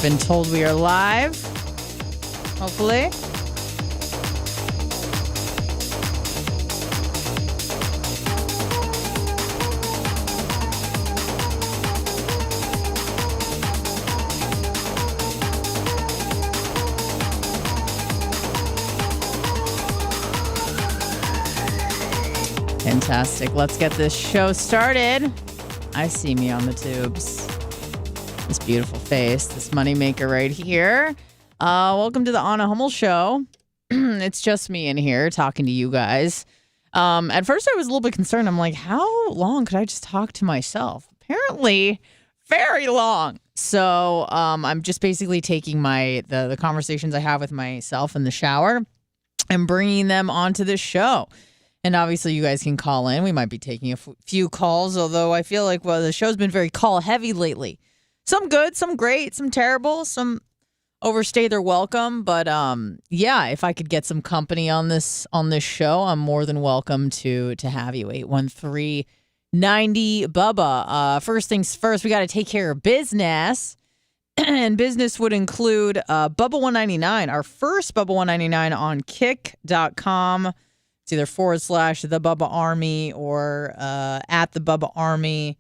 been told we are live. Hopefully. Fantastic. Let's get this show started. I see me on the tubes. This beautiful face, this moneymaker right here. Welcome to the Hummel show. It's just me in here talking to you guys. At first I was a little bit concerned. I'm like, how long could I just talk to myself? Apparently, very long. So I'm just basically taking the conversations I have with myself in the shower and bringing them onto this show. And obviously, you guys can call in. We might be taking a few calls, although I feel like, the show's been very call-heavy lately. Some good, some great, some terrible, some overstay their welcome. But, if I could get some company on this show, I'm more than welcome to have you. 813-90 Bubba. First things first, we got to take care of business. And business would include Bubba 199, our first Bubba 199 on kick.com. It's either / the Bubba Army or at the Bubba Army.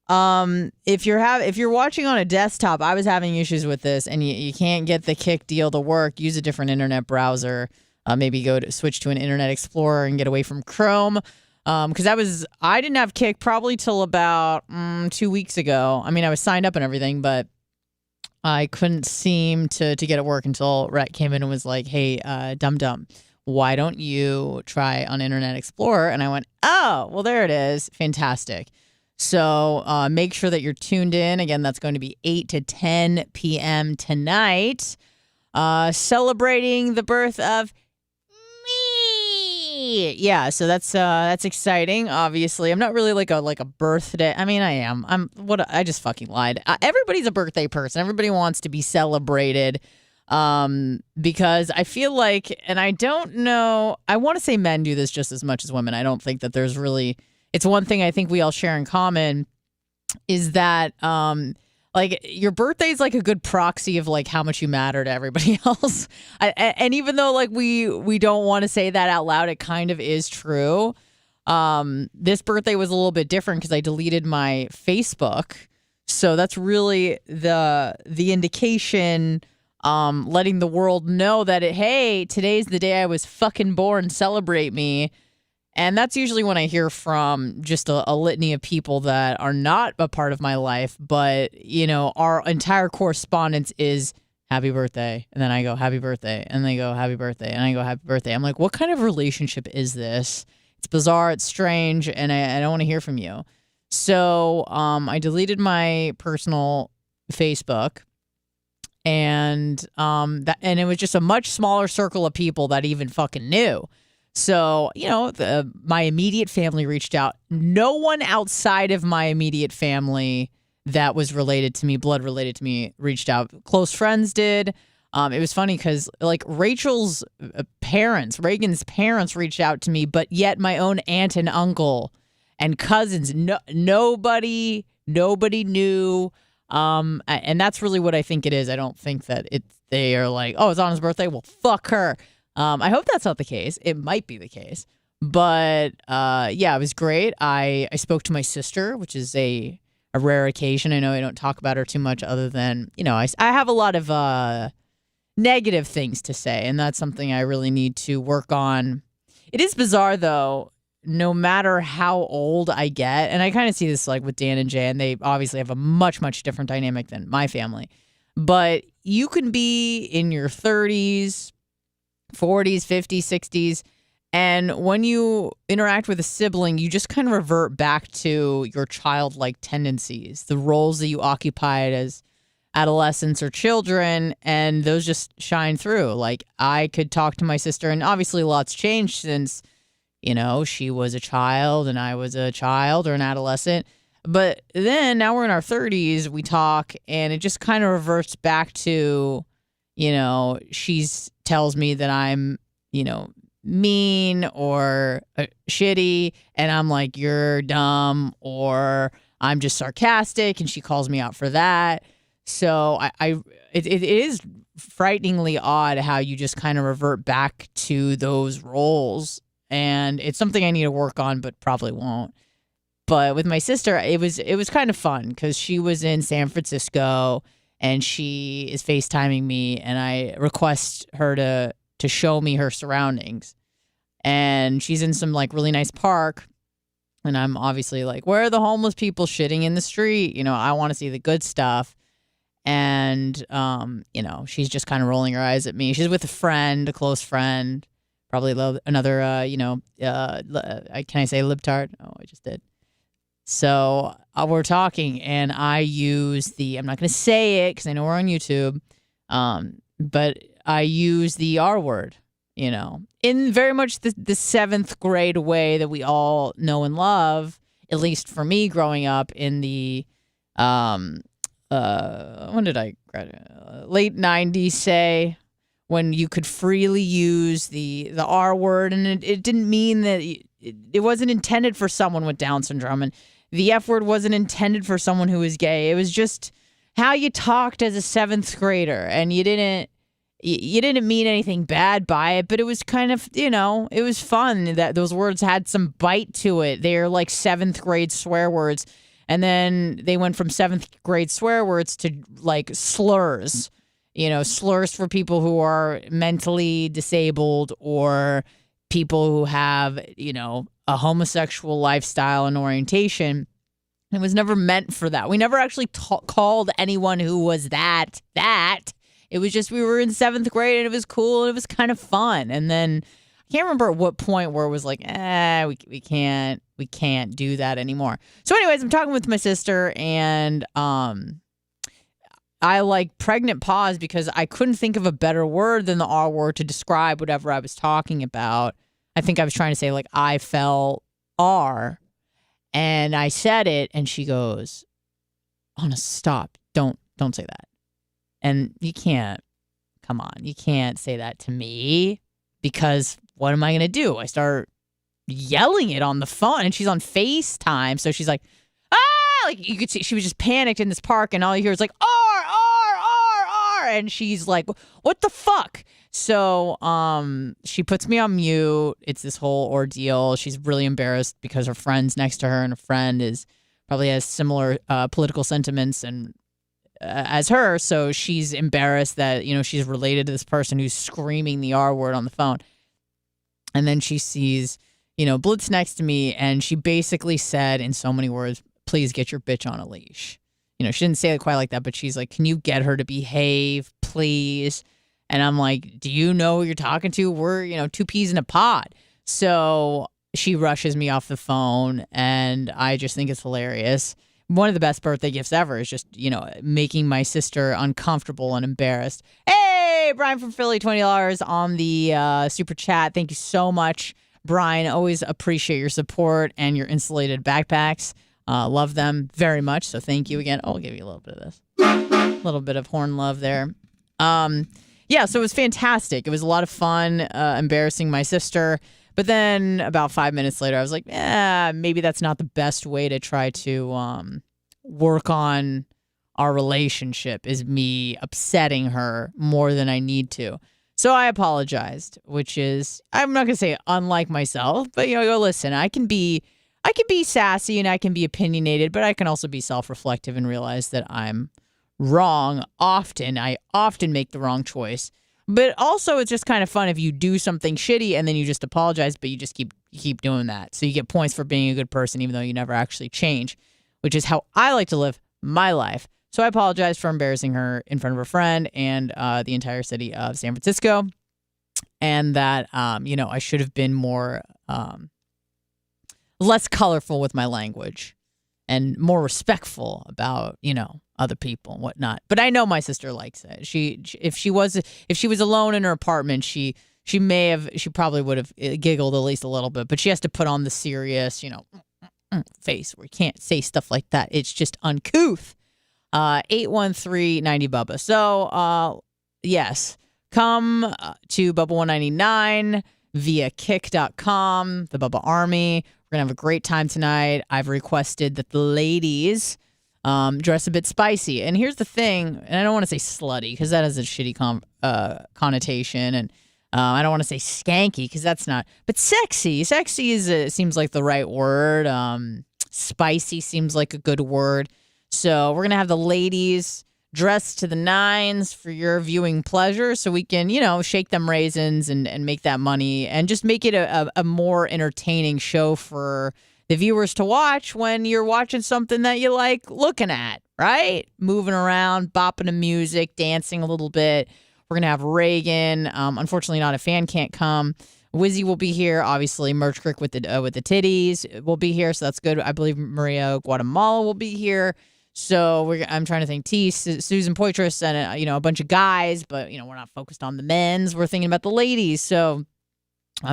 If you're watching on a desktop, I was having issues with this, and you can't get the Kick deal to work. Use a different internet browser. Maybe switch to an Internet Explorer and get away from Chrome. Because I didn't have Kick probably till about 2 weeks ago. I mean, I was signed up and everything, but I couldn't seem to get it work until Rhett came in and was like, "Hey, dum-dum, why don't you try on Internet Explorer?" And I went, oh, well, there it is. Fantastic. So make sure that you're tuned in. Again, that's going to be 8 to 10 p.m. tonight. Celebrating the birth of me. Yeah, so that's exciting, obviously. I'm not really like a birthday. I mean, I am. I just fucking lied. Everybody's a birthday person. Everybody wants to be celebrated. Because I feel like, and I don't know, I want to say men do this just as much as women. I don't think that there's really, it's one thing I think we all share in common is that, like your birthday is like a good proxy of like how much you matter to everybody else. And even though like we don't want to say that out loud, it kind of is true. This birthday was a little bit different because I deleted my Facebook. So that's really the indication, letting the world know that, hey, today's the day I was fucking born, celebrate me. And that's usually when I hear from just a litany of people that are not a part of my life. But, our entire correspondence is happy birthday. And then I go, happy birthday. And they go, happy birthday. And I go, happy birthday. I'm like, what kind of relationship is this? It's bizarre. It's strange. And I don't want to hear from you. So I deleted my personal Facebook. And and it was just a much smaller circle of people that even fucking knew. So, my immediate family reached out. No one outside of my immediate family that was related to me, blood related to me, reached out. Close friends did. It was funny because like Reagan's parents reached out to me, but yet my own aunt and uncle and cousins, nobody knew. And that's really what I think it is. I don't think that they are like, oh, it's on his birthday. Well, fuck her. I hope that's not the case. It might be the case. But it was great. I spoke to my sister, which is a rare occasion. I know I don't talk about her too much other than, I have a lot of negative things to say. And that's something I really need to work on. It is bizarre, though. No matter how old I get, and I kind of see this like with Dan and Jay, and they obviously have a much, much different dynamic than my family. But you can be in your 30s, 40s, 50s, 60s, and when you interact with a sibling, you just kind of revert back to your childlike tendencies, the roles that you occupied as adolescents or children, and those just shine through. Like I could talk to my sister, and obviously a lot's changed since she was a child and I was a child or an adolescent. But then now we're in our 30s, we talk, and it just kind of reverts back to, she tells me that I'm, mean or shitty, and I'm like, you're dumb, or I'm just sarcastic, and she calls me out for that. So it is frighteningly odd how you just kind of revert back to those roles. And it's something I need to work on, but probably won't. But with my sister, it was kind of fun because she was in San Francisco and she is FaceTiming me, and I request her to show me her surroundings. And she's in some like really nice park, and I'm obviously like, where are the homeless people shitting in the street? I want to see the good stuff. And she's just kind of rolling her eyes at me. She's with a friend, a close friend, probably another can I say libtard? Oh, I just did. So we're talking, and I use I'm not going to say it because I know we're on YouTube, but I use the R word, in very much the seventh grade way that we all know and love, at least for me growing up in the, when did I graduate? Late 90s, say, when you could freely use the R word, and it didn't mean that it wasn't intended for someone with Down syndrome, and the F word wasn't intended for someone who was gay. It was just how you talked as a seventh grader, and you didn't mean anything bad by it, but it was kind of, it was fun that those words had some bite to it. They're like seventh grade swear words, and then they went from seventh grade swear words to like slurs, slurs for people who are mentally disabled or people who have, a homosexual lifestyle and orientation. It was never meant for that. We never actually called anyone who was that. It was just we were in seventh grade and it was cool and it was kind of fun. And then I can't remember at what point where it was like, we can't do that anymore. So anyways, I'm talking with my sister, and I like pregnant pause because I couldn't think of a better word than the R word to describe whatever I was talking about. I think I was trying to say like I felt R, and I said it, and she goes, "Anna, stop! Don't say that." And you can't say that to me, because what am I gonna do? I start yelling it on the phone, and she's on FaceTime, so she's like, ah, like you could see she was just panicked in this park, and all you hear is like R R R R, and she's like, what the fuck? So she puts me on mute. It's this whole ordeal. She's really embarrassed because her friend's next to her, and her friend probably has similar political sentiments and as her. So she's embarrassed that, she's related to this person who's screaming the R word on the phone. And then she sees, Blitz next to me, and she basically said in so many words, please get your bitch on a leash. She didn't say it quite like that, but she's like, can you get her to behave, please? And I'm like, do you know who you're talking to? We're, two peas in a pod. So she rushes me off the phone, and I just think it's hilarious. One of the best birthday gifts ever is just, making my sister uncomfortable and embarrassed. Hey, Brian from Philly, $20 on the super chat. Thank you so much, Brian. Always appreciate your support and your insulated backpacks. Love them very much. So thank you again. Oh, I'll give you a little bit of this. A little bit of horn love there. Yeah, so it was fantastic. It was a lot of fun, embarrassing my sister. But then about 5 minutes later, I was like, maybe that's not the best way to try to work on our relationship, is me upsetting her more than I need to. So I apologized, which is, I'm not going to say unlike myself, but, go listen, I can be sassy and I can be opinionated, but I can also be self-reflective and realize that I'm wrong often. I often make the wrong choice. But also, it's just kind of fun if you do something shitty and then you just apologize, but you just keep doing that. So you get points for being a good person, even though you never actually change, which is how I like to live my life. So I apologize for embarrassing her in front of her friend and the entire city of San Francisco, and that I should have been more less colorful with my language and more respectful about other people and whatnot. But I know my sister likes it. If she was alone in her apartment, she probably would have giggled at least a little bit. But she has to put on the serious, face where you can't say stuff like that. It's just uncouth. 813-90 Bubba. So yes, come to Bubba 199 via kick.com, the Bubba Army. We're gonna have a great time tonight. I've requested that the ladies Dress a bit spicy. And here's the thing, and I don't want to say slutty because that has a shitty connotation, and I don't want to say skanky because that's not. But sexy seems like the right word. Spicy seems like a good word. So we're gonna have the ladies dressed to the nines for your viewing pleasure, so we can, shake them raisins and make that money and just make it a more entertaining show for the viewers to watch when you're watching something that you like looking at, right? Moving around, bopping to music, dancing a little bit. We're going to have Reagan. Unfortunately, Not a Fan can't come. Wizzy will be here. Obviously, Merch Crick with the titties will be here, so that's good. I believe Maria Guatemala will be here. So I'm trying to think. Susan Poitras, and a bunch of guys, but we're not focused on the men's. We're thinking about the ladies. So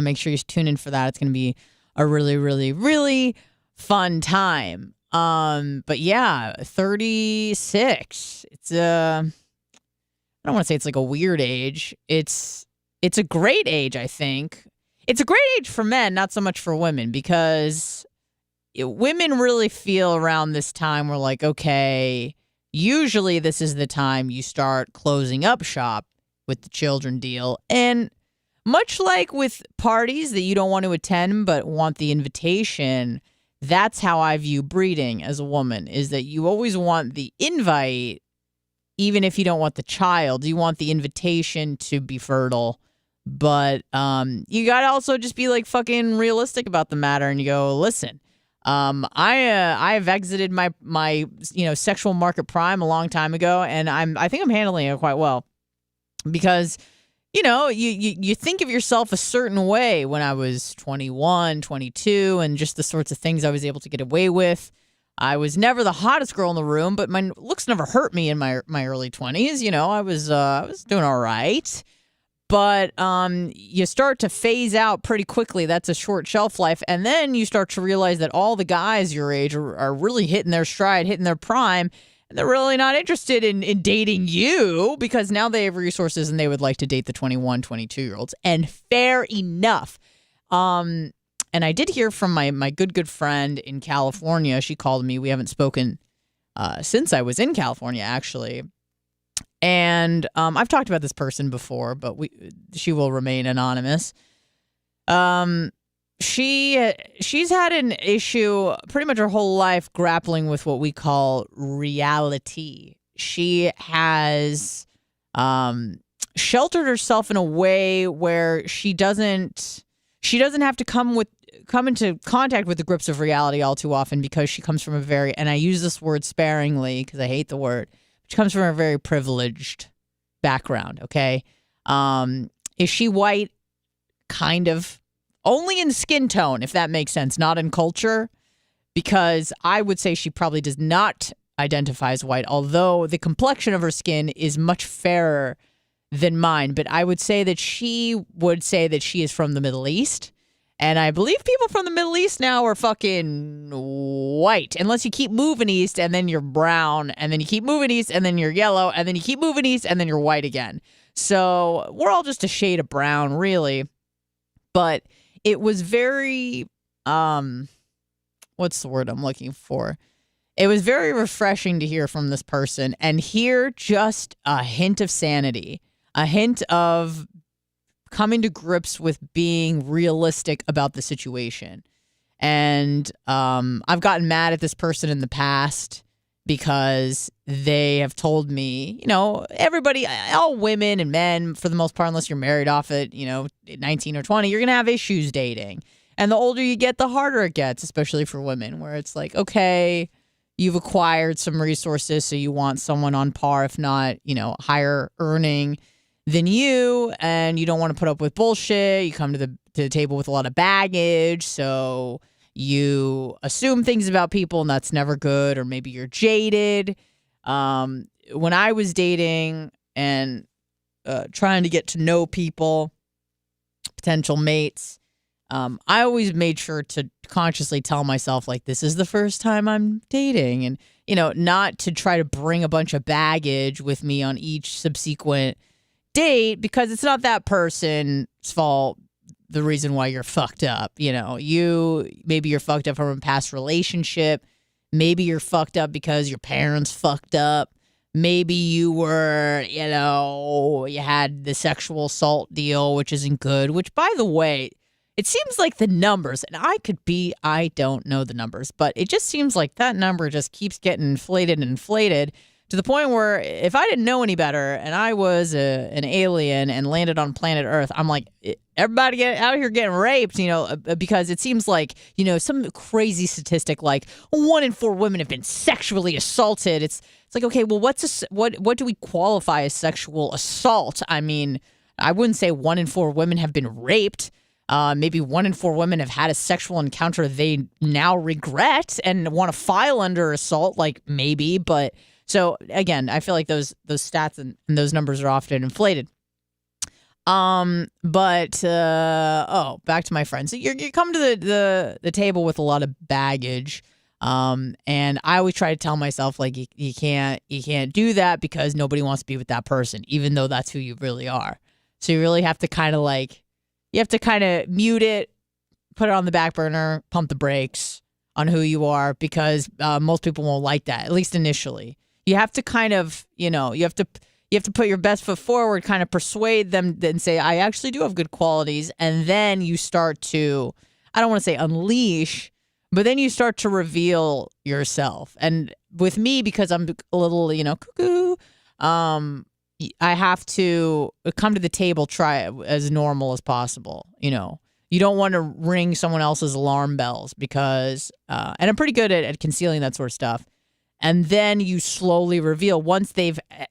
make sure you tune in for that. It's going to be a really, really, really fun time. But yeah, 36. It's I don't want to say it's like a weird age. It's a great age, I think. It's a great age for men, not so much for women, because women really feel around this time we're like, okay, usually this is the time you start closing up shop with the children deal. And much like with parties that you don't want to attend but want the invitation, that's how I view breeding as a woman, is that you always want the invite, even if you don't want the child. You want the invitation to be fertile. But you got to also just be like fucking realistic about the matter, and you go, listen, I have exited my sexual market prime a long time ago, and I think I'm handling it quite well, because you think of yourself a certain way when I was 21, 22, and just the sorts of things I was able to get away with. I was never the hottest girl in the room, but my looks never hurt me in my early 20s. I was doing all right. But you start to phase out pretty quickly. That's a short shelf life. And then you start to realize that all the guys your age are really hitting their stride, hitting their prime. And they're really not interested in dating you, because now they have resources and they would like to date the 21, 22-year-olds. And fair enough. And I did hear from my good friend in California. She called me. We haven't spoken since I was in California, actually. And I've talked about this person before, but she will remain anonymous. She's had an issue pretty much her whole life grappling with what we call reality. She has sheltered herself in a way where she doesn't have to come into contact with the grips of reality all too often, because she comes from a very, and I use this word sparingly because I hate the word, she comes from a very privileged background, okay? Is she white? Kind of. Only in skin tone, if that makes sense, not in culture, because I would say she probably does not identify as white, although the complexion of her skin is much fairer than mine. But I would say that she is from the Middle East. And I believe people from the Middle East now are fucking white, unless you keep moving east and then you're brown, and then you keep moving east and then you're yellow, and then you keep moving east and then you're white again. So we're all just a shade of brown, really. But it was very, what's the word I'm looking for? It was very refreshing to hear from this person and hear just a hint of sanity, a hint of coming to grips with being realistic about the situation. And I've gotten mad at this person in the past because they have told me, everybody, all women and men, for the most part, unless you're married off at, 19 or 20, you're going to have issues dating. And the older you get, the harder it gets, especially for women, where it's like, okay, you've acquired some resources, so you want someone on par, if not, higher earning than you, and you don't want to put up with bullshit. You come to the table with a lot of baggage, so you assume things about people, and that's never good. Or maybe you're jaded. When I was dating and trying to get to know people, potential mates, I always made sure to consciously tell myself, like, this is the first time I'm dating, and not to try to bring a bunch of baggage with me on each subsequent date, because it's not that person's fault, the reason why you're fucked up. Maybe you're fucked up from a past relationship Maybe you're fucked up because your parents fucked up. Maybe you were, you had the sexual assault deal, which isn't good, which, by the way, it seems like the numbers, and I don't know the numbers, but it just seems like that number just keeps getting inflated and inflated to the point where if I didn't know any better and I was an alien and landed on planet Earth, I'm like, everybody get out here getting raped, because it seems like, some crazy statistic like 1 in 4 women have been sexually assaulted. It's like, okay, well, what do we qualify as sexual assault? I mean, I wouldn't say 1 in 4 women have been raped. Maybe 1 in 4 women have had a sexual encounter they now regret and want to file under assault, like maybe, but. So again, I feel like those stats and those numbers are often inflated. Back to my friends. So you come to the table with a lot of baggage. And I always try to tell myself like you can't do that because nobody wants to be with that person, even though that's who you really are. So you really have to kind of mute it, put it on the back burner, pump the brakes on who you are, because most people won't like that, at least initially. You have to kind of, you have to put your best foot forward, kind of persuade them and say, I actually do have good qualities. And then you start to, I don't want to say unleash, but then you start to reveal yourself. And with me, because I'm a little, cuckoo, I have to come to the table, try it as normal as possible. You don't want to ring someone else's alarm bells because, and I'm pretty good at concealing that sort of stuff. And then you slowly reveal once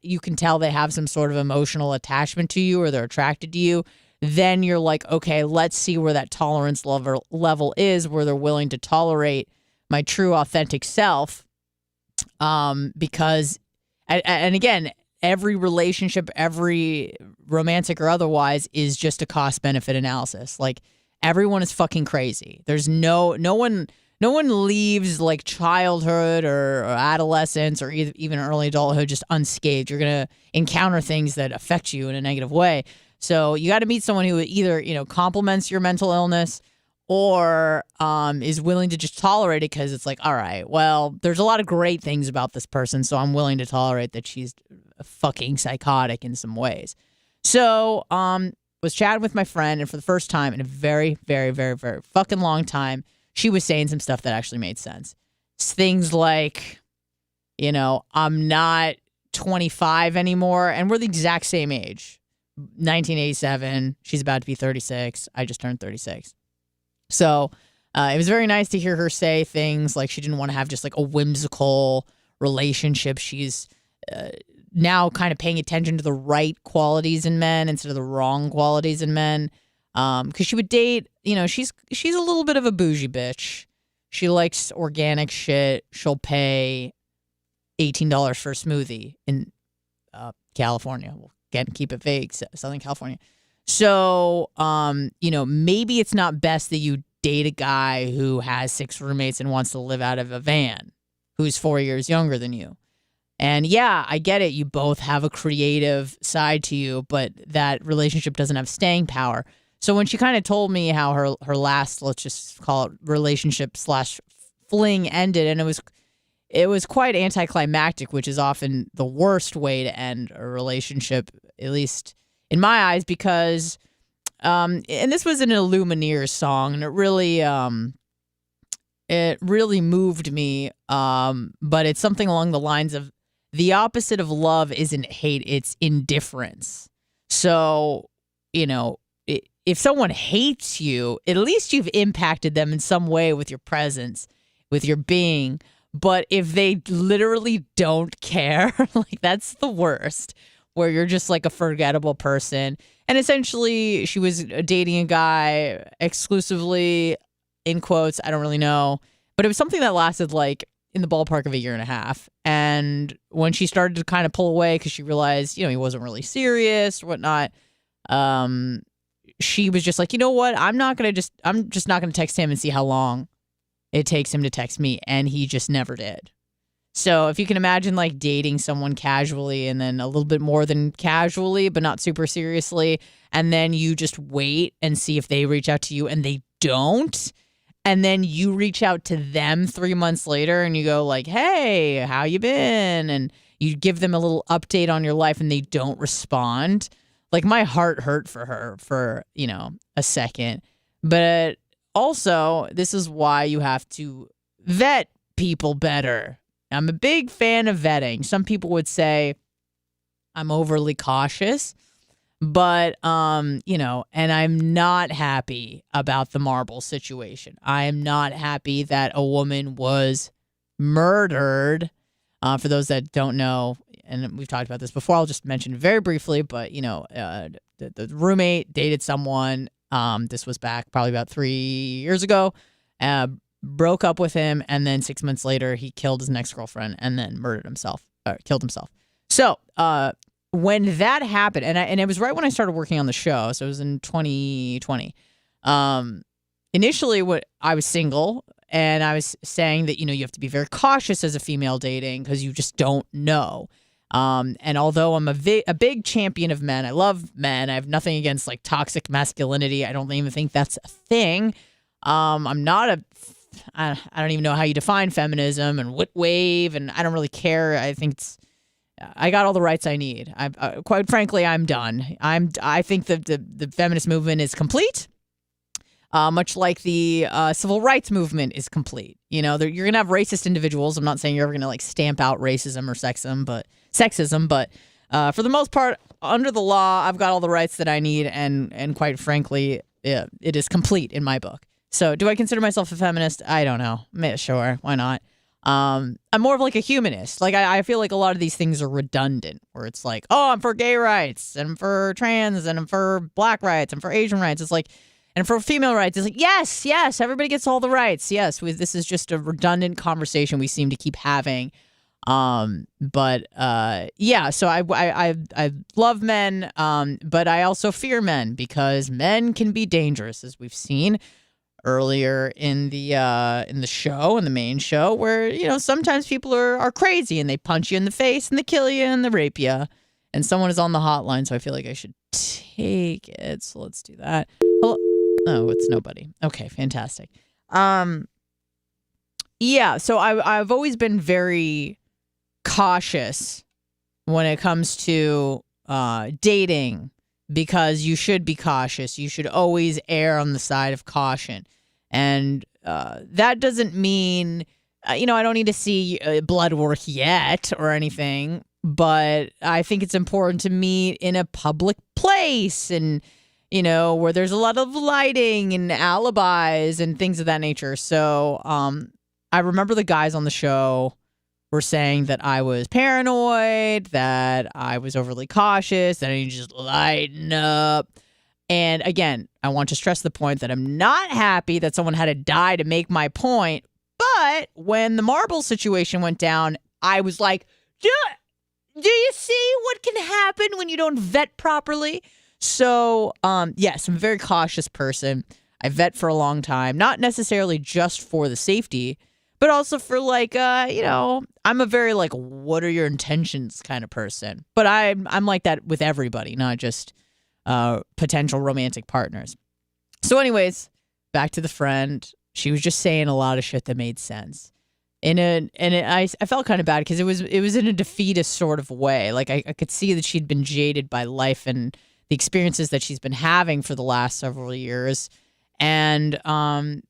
you can tell they have some sort of emotional attachment to you or they're attracted to you. Then you're like, okay, let's see where that tolerance level is, where they're willing to tolerate my true authentic self. Because, and again, every relationship, every romantic or otherwise, is just a cost benefit analysis. Like everyone is fucking crazy. There's no one leaves like childhood or adolescence or even early adulthood just unscathed. You're going to encounter things that affect you in a negative way. So you got to meet someone who either, complements your mental illness or is willing to just tolerate it because it's like, all right, well, there's a lot of great things about this person, so I'm willing to tolerate that she's fucking psychotic in some ways. So was chatting with my friend, and for the first time in a very, very, very, very fucking long time, she was saying some stuff that actually made sense. Things like, I'm not 25 anymore, and we're the exact same age. 1987, she's about to be 36. I just turned 36. So it was very nice to hear her say things like she didn't want to have just like a whimsical relationship. She's now kind of paying attention to the right qualities in men instead of the wrong qualities in men. Because she would date, she's a little bit of a bougie bitch. She likes organic shit. She'll pay $18 for a smoothie in California. We'll keep it vague, Southern California. So, maybe it's not best that you date a guy who has 6 roommates and wants to live out of a van, who's 4 years younger than you. And yeah, I get it. You both have a creative side to you, but that relationship doesn't have staying power. So when she kind of told me how her last, let's just call it relationship / fling ended, and it was quite anticlimactic, which is often the worst way to end a relationship, at least in my eyes, because, and this was an Illumineers song, and it really moved me, but it's something along the lines of, the opposite of love isn't hate, it's indifference. So, if someone hates you, at least you've impacted them in some way with your presence, with your being. But if they literally don't care, like that's the worst, where you're just like a forgettable person. And essentially, she was dating a guy exclusively, in quotes, I don't really know. But it was something that lasted like in the ballpark of 1.5 years. And when she started to kind of pull away because she realized, he wasn't really serious or whatnot, she was just like, you know what? I'm just not going to text him and see how long it takes him to text me. And he just never did. So if you can imagine like dating someone casually and then a little bit more than casually, but not super seriously. And then you just wait and see if they reach out to you and they don't. and then you reach out to them 3 months later and you go like, hey, how you been? And you give them a little update on your life and they don't respond. Like, my heart hurt for her for, a second. But also, this is why you have to vet people better. I'm a big fan of vetting. Some people would say I'm overly cautious, but, and I'm not happy about the marble situation. I am not happy that a woman was murdered. For those that don't know, and we've talked about this before, I'll just mention it very briefly, but, the roommate dated someone. This was back probably about 3 years ago, broke up with him, and then 6 months later, he killed his next girlfriend and then killed himself. So, when that happened, and it was right when I started working on the show, so it was in 2020. Initially, I was single, and I was saying that, you have to be very cautious as a female dating because you just don't know. And although I'm a big champion of men, I love men. I have nothing against like toxic masculinity. I don't even think that's a thing. I'm not I don't even know how you define feminism and what wave, and I don't really care. I think I got all the rights I need. Quite frankly, I'm done. I think the feminist movement is complete. Much like the civil rights movement is complete. You're going to have racist individuals. I'm not saying you're ever going to like stamp out racism or sexism, but for the most part, under the law, I've got all the rights that I need, and quite frankly, it is complete in my book. So do I consider myself a feminist? I don't know. Sure, why not? I'm more of like a humanist. Like I feel like a lot of these things are redundant, where it's like, oh, I'm for gay rights, and I'm for trans, and I'm for black rights, and for Asian rights. It's like, and for female rights, it's like, yes, everybody gets all the rights. Yes, this is just a redundant conversation we seem to keep having. So I love men, but I also fear men because men can be dangerous, as we've seen earlier in the show, in the main show, where, sometimes people are crazy and they punch you in the face and they kill you and they rape you. And someone is on the hotline, so I feel like I should take it. So let's do that. Hello. Oh, it's nobody. Okay, fantastic. So I've always been very cautious when it comes to dating, because you should be cautious. You should always err on the side of caution. And that doesn't mean, I don't need to see blood work yet or anything, but I think it's important to meet in a public place and, where there's a lot of lighting and alibis and things of that nature. So I remember the guys on the show were saying that I was paranoid, that I was overly cautious, that I need to just lighten up. And again, I want to stress the point that I'm not happy that someone had to die to make my point. But when the marble situation went down, I was like, do you see what can happen when you don't vet properly? So, yes, I'm a very cautious person. I vet for a long time, not necessarily just for the safety, but also for like, I'm a very like, what are your intentions kind of person. But I'm like that with everybody, not just potential romantic partners. So anyways, back to the friend. She was just saying a lot of shit that made sense. I felt kind of bad because it was in a defeatist sort of way. Like I could see that she'd been jaded by life and the experiences that she's been having for the last several years. And kind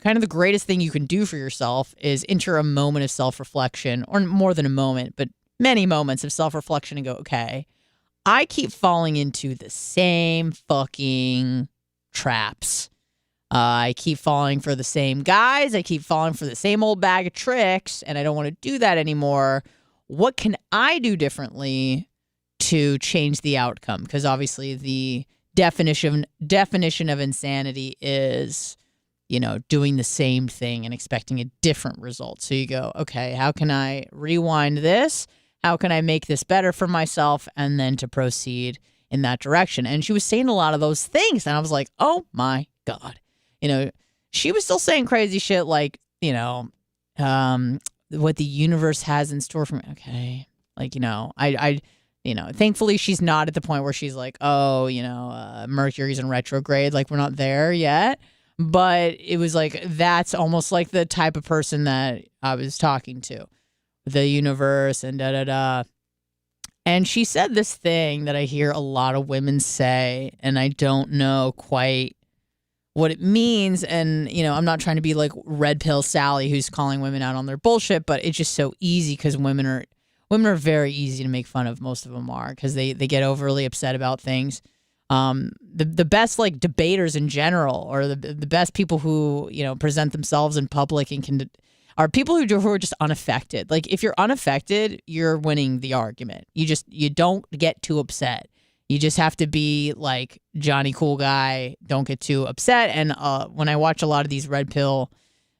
of the greatest thing you can do for yourself is enter a moment of self-reflection, or more than a moment, but many moments of self-reflection, and go, okay, I keep falling into the same fucking traps. I keep falling for the same guys. I keep falling for the same old bag of tricks, and I don't want to do that anymore. What can I do differently to change the outcome? Because obviously the definition of insanity is, doing the same thing and expecting a different result. So you go, okay, how can I rewind this? How can I make this better for myself? And then to proceed in that direction. And she was saying a lot of those things. And I was like, oh my God. She was still saying crazy shit like, what the universe has in store for me. Okay. Like, thankfully she's not at the point where she's like, oh, Mercury's in retrograde. Like, we're not there yet. But it was like, that's almost like the type of person that I was talking to, the universe and da-da-da. And she said this thing that I hear a lot of women say, and I don't know quite what it means. And, I'm not trying to be like Red Pill Sally who's calling women out on their bullshit, but it's just so easy because women are very easy to make fun of. Most of them are, because they get overly upset about things. The best like debaters in general, or the best people who present themselves in public and are people who are just unaffected. Like, if you're unaffected, you're winning the argument. You don't get too upset. You just have to be like Johnny Cool Guy. Don't get too upset. And when I watch a lot of these red pill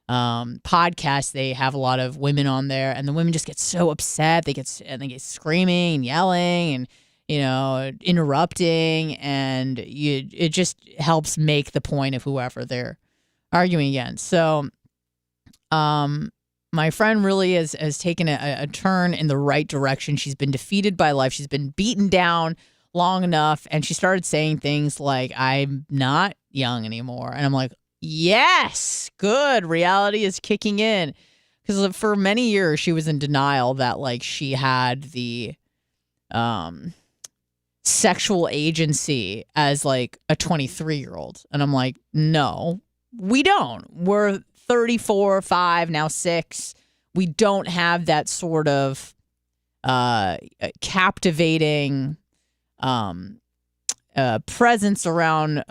podcasts, they have a lot of women on there, and the women just get so upset. They get screaming and yelling and interrupting, and it just helps make the point of whoever they're arguing against. So, my friend really has taken a turn in the right direction. She's been defeated by life. She's been beaten down long enough, and she started saying things like, I'm not young anymore. And I'm like, yes, good. Reality is kicking in. Because for many years, she was in denial that like she had the sexual agency as like a 23-year-old. And I'm like, no, we don't. We're 34, 5, now 6. We don't have that sort of captivating presence around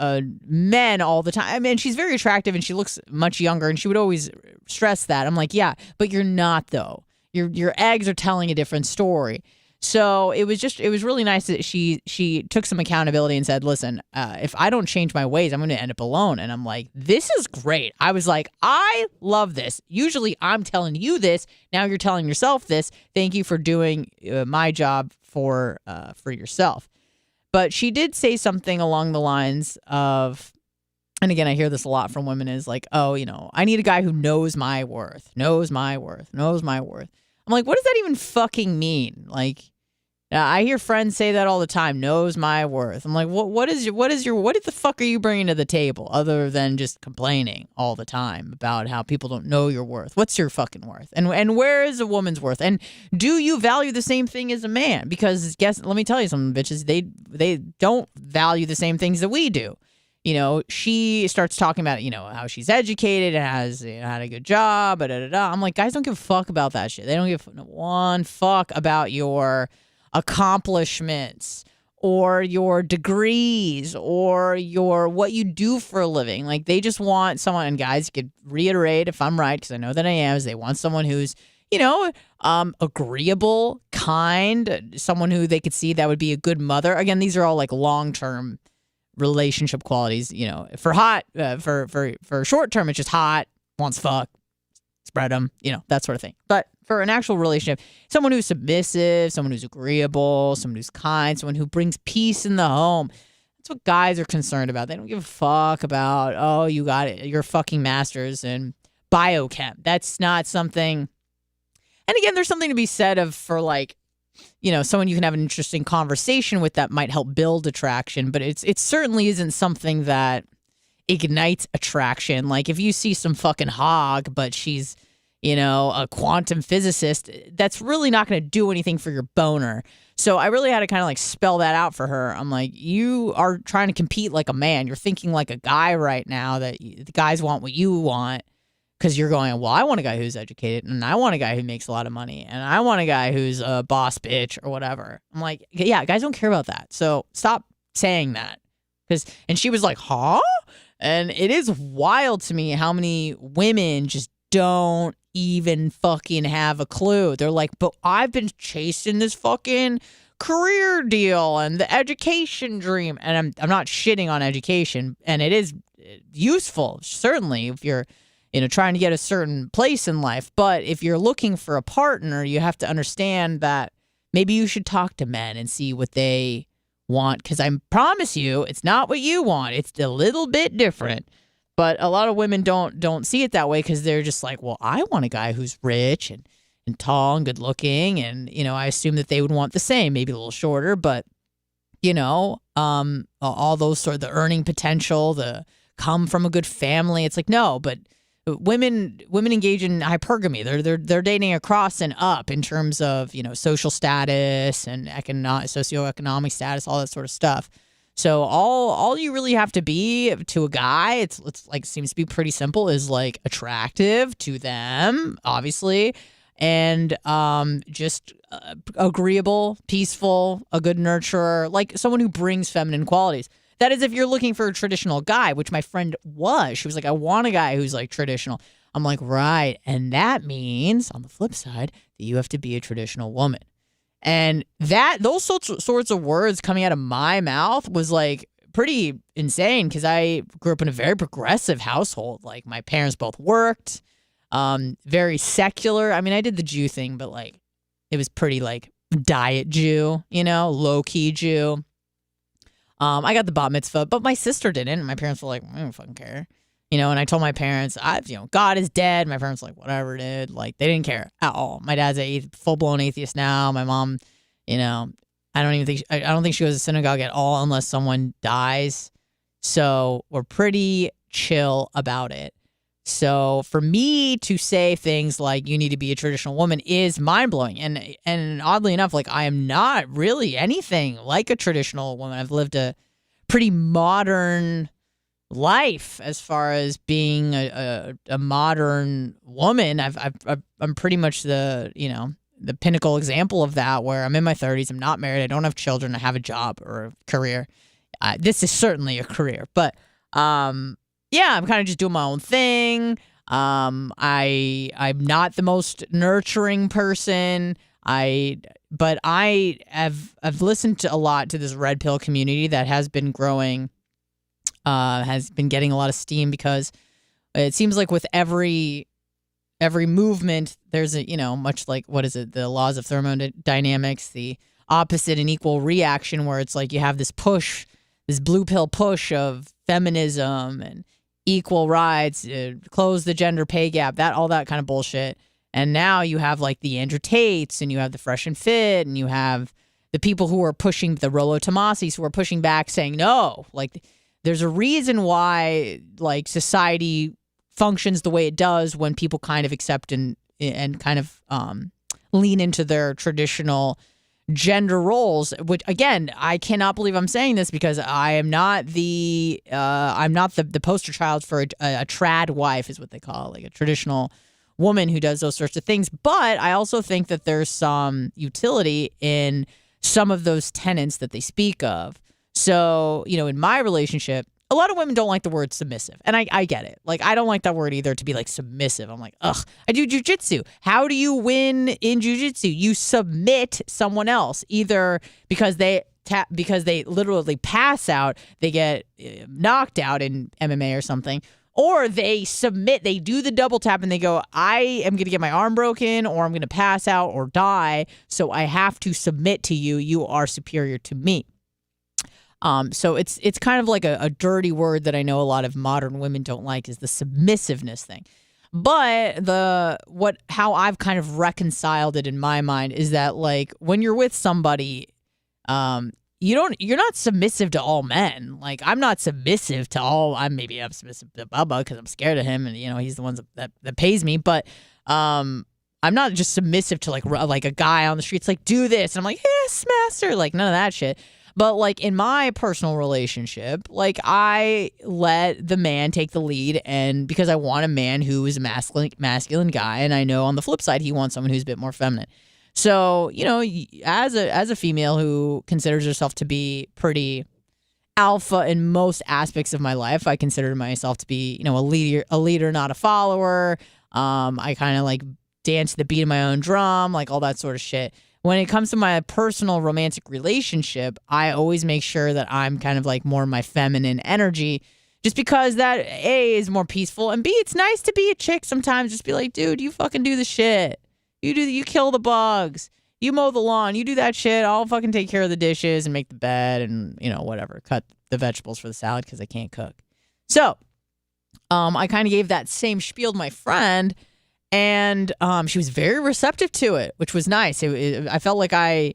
men all the time. I mean, she's very attractive and she looks much younger, and she would always stress that. I'm like, yeah, but you're not, though. Your eggs are telling a different story. So it was really nice that she took some accountability and said, listen, if I don't change my ways, I'm going to end up alone. And I'm like, this is great. I was like, I love this. Usually I'm telling you this. Now you're telling yourself this. Thank you for doing my job for yourself. But she did say something along the lines of, and again, I hear this a lot from women, is like, oh, I need a guy who knows my worth. I'm like, what does that even fucking mean? Like, I hear friends say that all the time, knows my worth. I'm like, what the fuck are you bringing to the table other than just complaining all the time about how people don't know your worth? What's your fucking worth? And where is a woman's worth? And do you value the same thing as a man? Because let me tell you something, bitches, they don't value the same things that we do. She starts talking about, how she's educated and has had a good job, I'm like, guys don't give a fuck about that shit. They don't give one fuck about your accomplishments or your degrees or what you do for a living. Like, they just want someone, and guys, you could reiterate if I'm right, because I know that I am, is they want someone who's, agreeable, kind, someone who they could see that would be a good mother. Again, these are all like long-term relationship qualities. For short term, it's just hot, wants fuck, spread them, that sort of thing. But for an actual relationship, someone who's submissive, someone who's agreeable, someone who's kind, someone who brings peace in the home. That's what guys are concerned about. They don't give a fuck about, oh, you got it, your fucking master's in biochem. That's not something. And again, there's something to be said for like, someone you can have an interesting conversation with that might help build attraction, but it certainly isn't something that ignites attraction. Like, if you see some fucking hog, but she's, a quantum physicist, that's really not going to do anything for your boner. So I really had to kind of like spell that out for her. I'm like, you are trying to compete like a man. You're thinking like a guy right now, that the guys want what you want. Because you're going, well, I want a guy who's educated, and I want a guy who makes a lot of money, and I want a guy who's a boss bitch or whatever. I'm like, yeah, guys don't care about that. So stop saying that. And she was like, huh? And it is wild to me how many women just don't even fucking have a clue. They're like, but I've been chasing this fucking career deal and the education dream. And I'm not shitting on education, and it is useful, certainly, if you're trying to get a certain place in life. But if you're looking for a partner, you have to understand that maybe you should talk to men and see what they want. Because I promise you, it's not what you want. It's a little bit different. But a lot of women don't see it that way, because they're just like, well, I want a guy who's rich and tall and good looking. And, I assume that they would want the same, maybe a little shorter, but, all those sort of the earning potential, the come from a good family. It's like, no, but women engage in hypergamy. They're dating across and up in terms of, social status and socioeconomic status, all that sort of stuff. So all you really have to be to a guy, it's like seems to be pretty simple, is like attractive to them, obviously, and just agreeable, peaceful, a good nurturer, like someone who brings feminine qualities. That is, if you're looking for a traditional guy, which my friend was. She was like, I want a guy who's like traditional. I'm like, right. And that means, on the flip side, that you have to be a traditional woman. And those sorts of words coming out of my mouth was like pretty insane, because I grew up in a very progressive household. Like, my parents both worked, very secular. I mean, I did the Jew thing, but like it was pretty like diet Jew, low key Jew. I got the bat mitzvah, but my sister didn't. And my parents were like, I don't fucking care. And I told my parents, God is dead. My parents were like, whatever, dude. Like, they didn't care at all. My dad's a full-blown atheist now. My mom, I don't think she goes to synagogue at all unless someone dies. So we're pretty chill about it. So for me to say things like you need to be a traditional woman is mind-blowing. And oddly enough, like, I am not really anything like a traditional woman. I've lived a pretty modern life as far as being a modern woman. I'm pretty much the pinnacle example of that, where I'm in my 30s, I'm not married, I don't have children, I have a job or a career. This is certainly a career, but yeah, I'm kind of just doing my own thing. I'm not the most nurturing person. But I've listened to a lot to this red pill community that has been growing, has been getting a lot of steam, because it seems like with every movement, there's much like, what is it, the laws of thermodynamics, the opposite and equal reaction, where it's like you have this push, this blue pill push of feminism and equal rights, close the gender pay gap, all that kind of bullshit. And now you have like the Andrew Tates, and you have the Fresh and Fit, and you have the people who are pushing, the Rollo Tomassis, who are pushing back, saying no. Like, there's a reason why like society functions the way it does when people kind of accept and kind of lean into their traditional gender roles, which, again, I cannot believe I'm saying this, because I am not the poster child for a trad wife, is what they call it, like a traditional woman who does those sorts of things. But I also think that there's some utility in some of those tenets that they speak of. So, in my relationship, a lot of women don't like the word submissive. And I get it. Like, I don't like that word either, to be like submissive. I'm like, ugh, I do jujitsu. How do you win in jujitsu? You submit someone else, either because they literally pass out, they get knocked out in MMA or something, or they submit, they do the double tap and they go, I am going to get my arm broken, or I'm going to pass out or die, so I have to submit to you. You are superior to me. So it's kind of like a dirty word that I know a lot of modern women don't like, is the submissiveness thing. But how I've kind of reconciled it in my mind is that, like, when you're with somebody, you're not submissive to all men. Like, I'm not submissive to all. I'm submissive to Bubba because I'm scared of him, and he's the one that pays me. But I'm not just submissive to like a guy on the streets, like, do this, and I'm like, yes, master, like, none of that shit. But like in my personal relationship, like, I let the man take the lead, and because I want a man who is a masculine guy, and I know on the flip side he wants someone who's a bit more feminine. So, as a female who considers herself to be pretty alpha in most aspects of my life, I consider myself to be, a leader, not a follower. I kind of like dance to the beat of my own drum, like all that sort of shit. When it comes to my personal romantic relationship, I always make sure that I'm kind of like more my feminine energy, just because that, A, is more peaceful, and B, it's nice to be a chick sometimes. Just be like, dude, you fucking do the shit. You kill the bugs. You mow the lawn. You do that shit. I'll fucking take care of the dishes and make the bed and, whatever. Cut the vegetables for the salad because I can't cook. So, I kind of gave that same spiel to my friend, and she was very receptive to it, which was nice. I felt like I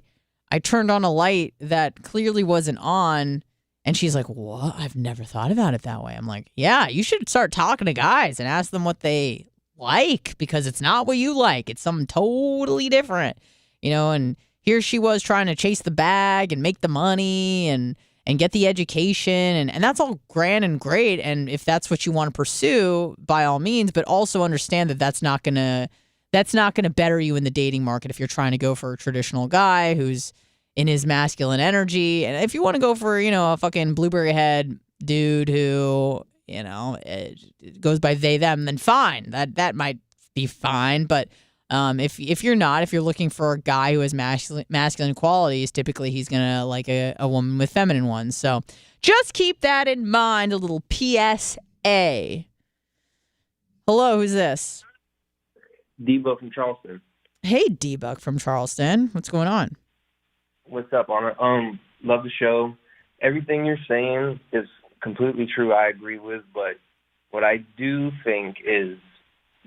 turned on a light that clearly wasn't on, And she's like, what? I've never thought about it that way. I'm like, yeah, you should start talking to guys and ask them what they like, because it's not what you like. It's something totally different, and here she was trying to chase the bag and make the money and get the education. And that's all grand and great. And if that's what you want to pursue, by all means, but also understand that that's not going to better you in the dating market if you're trying to go for a traditional guy who's in his masculine energy. And if you want to go for, a fucking blueberry head dude who, it goes by they, them, then fine. That might be fine. But if you're not, if you're looking for a guy who has masculine qualities, typically he's going to like a woman with feminine ones. So just keep that in mind, a little PSA. Hello, who's this? Bubba from Charleston. Hey, D-Buck from Charleston. What's going on? What's up, Anna? Love the show. Everything you're saying is completely true. I agree with, but what I do think is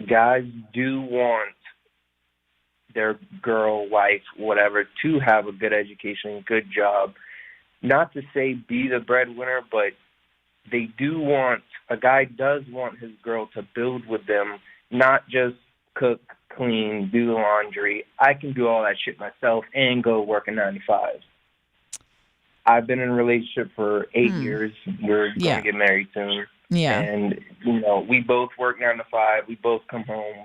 guys do want their girl, wife, whatever, to have a good education, good job. Not to say be the breadwinner, but a guy does want his girl to build with them, not just cook, clean, do the laundry. I can do all that shit myself and go work a 9 to 5. I've been in a relationship for 8 years. We're going to get married soon. Yeah. And, we both work 9 to 5. We both come home.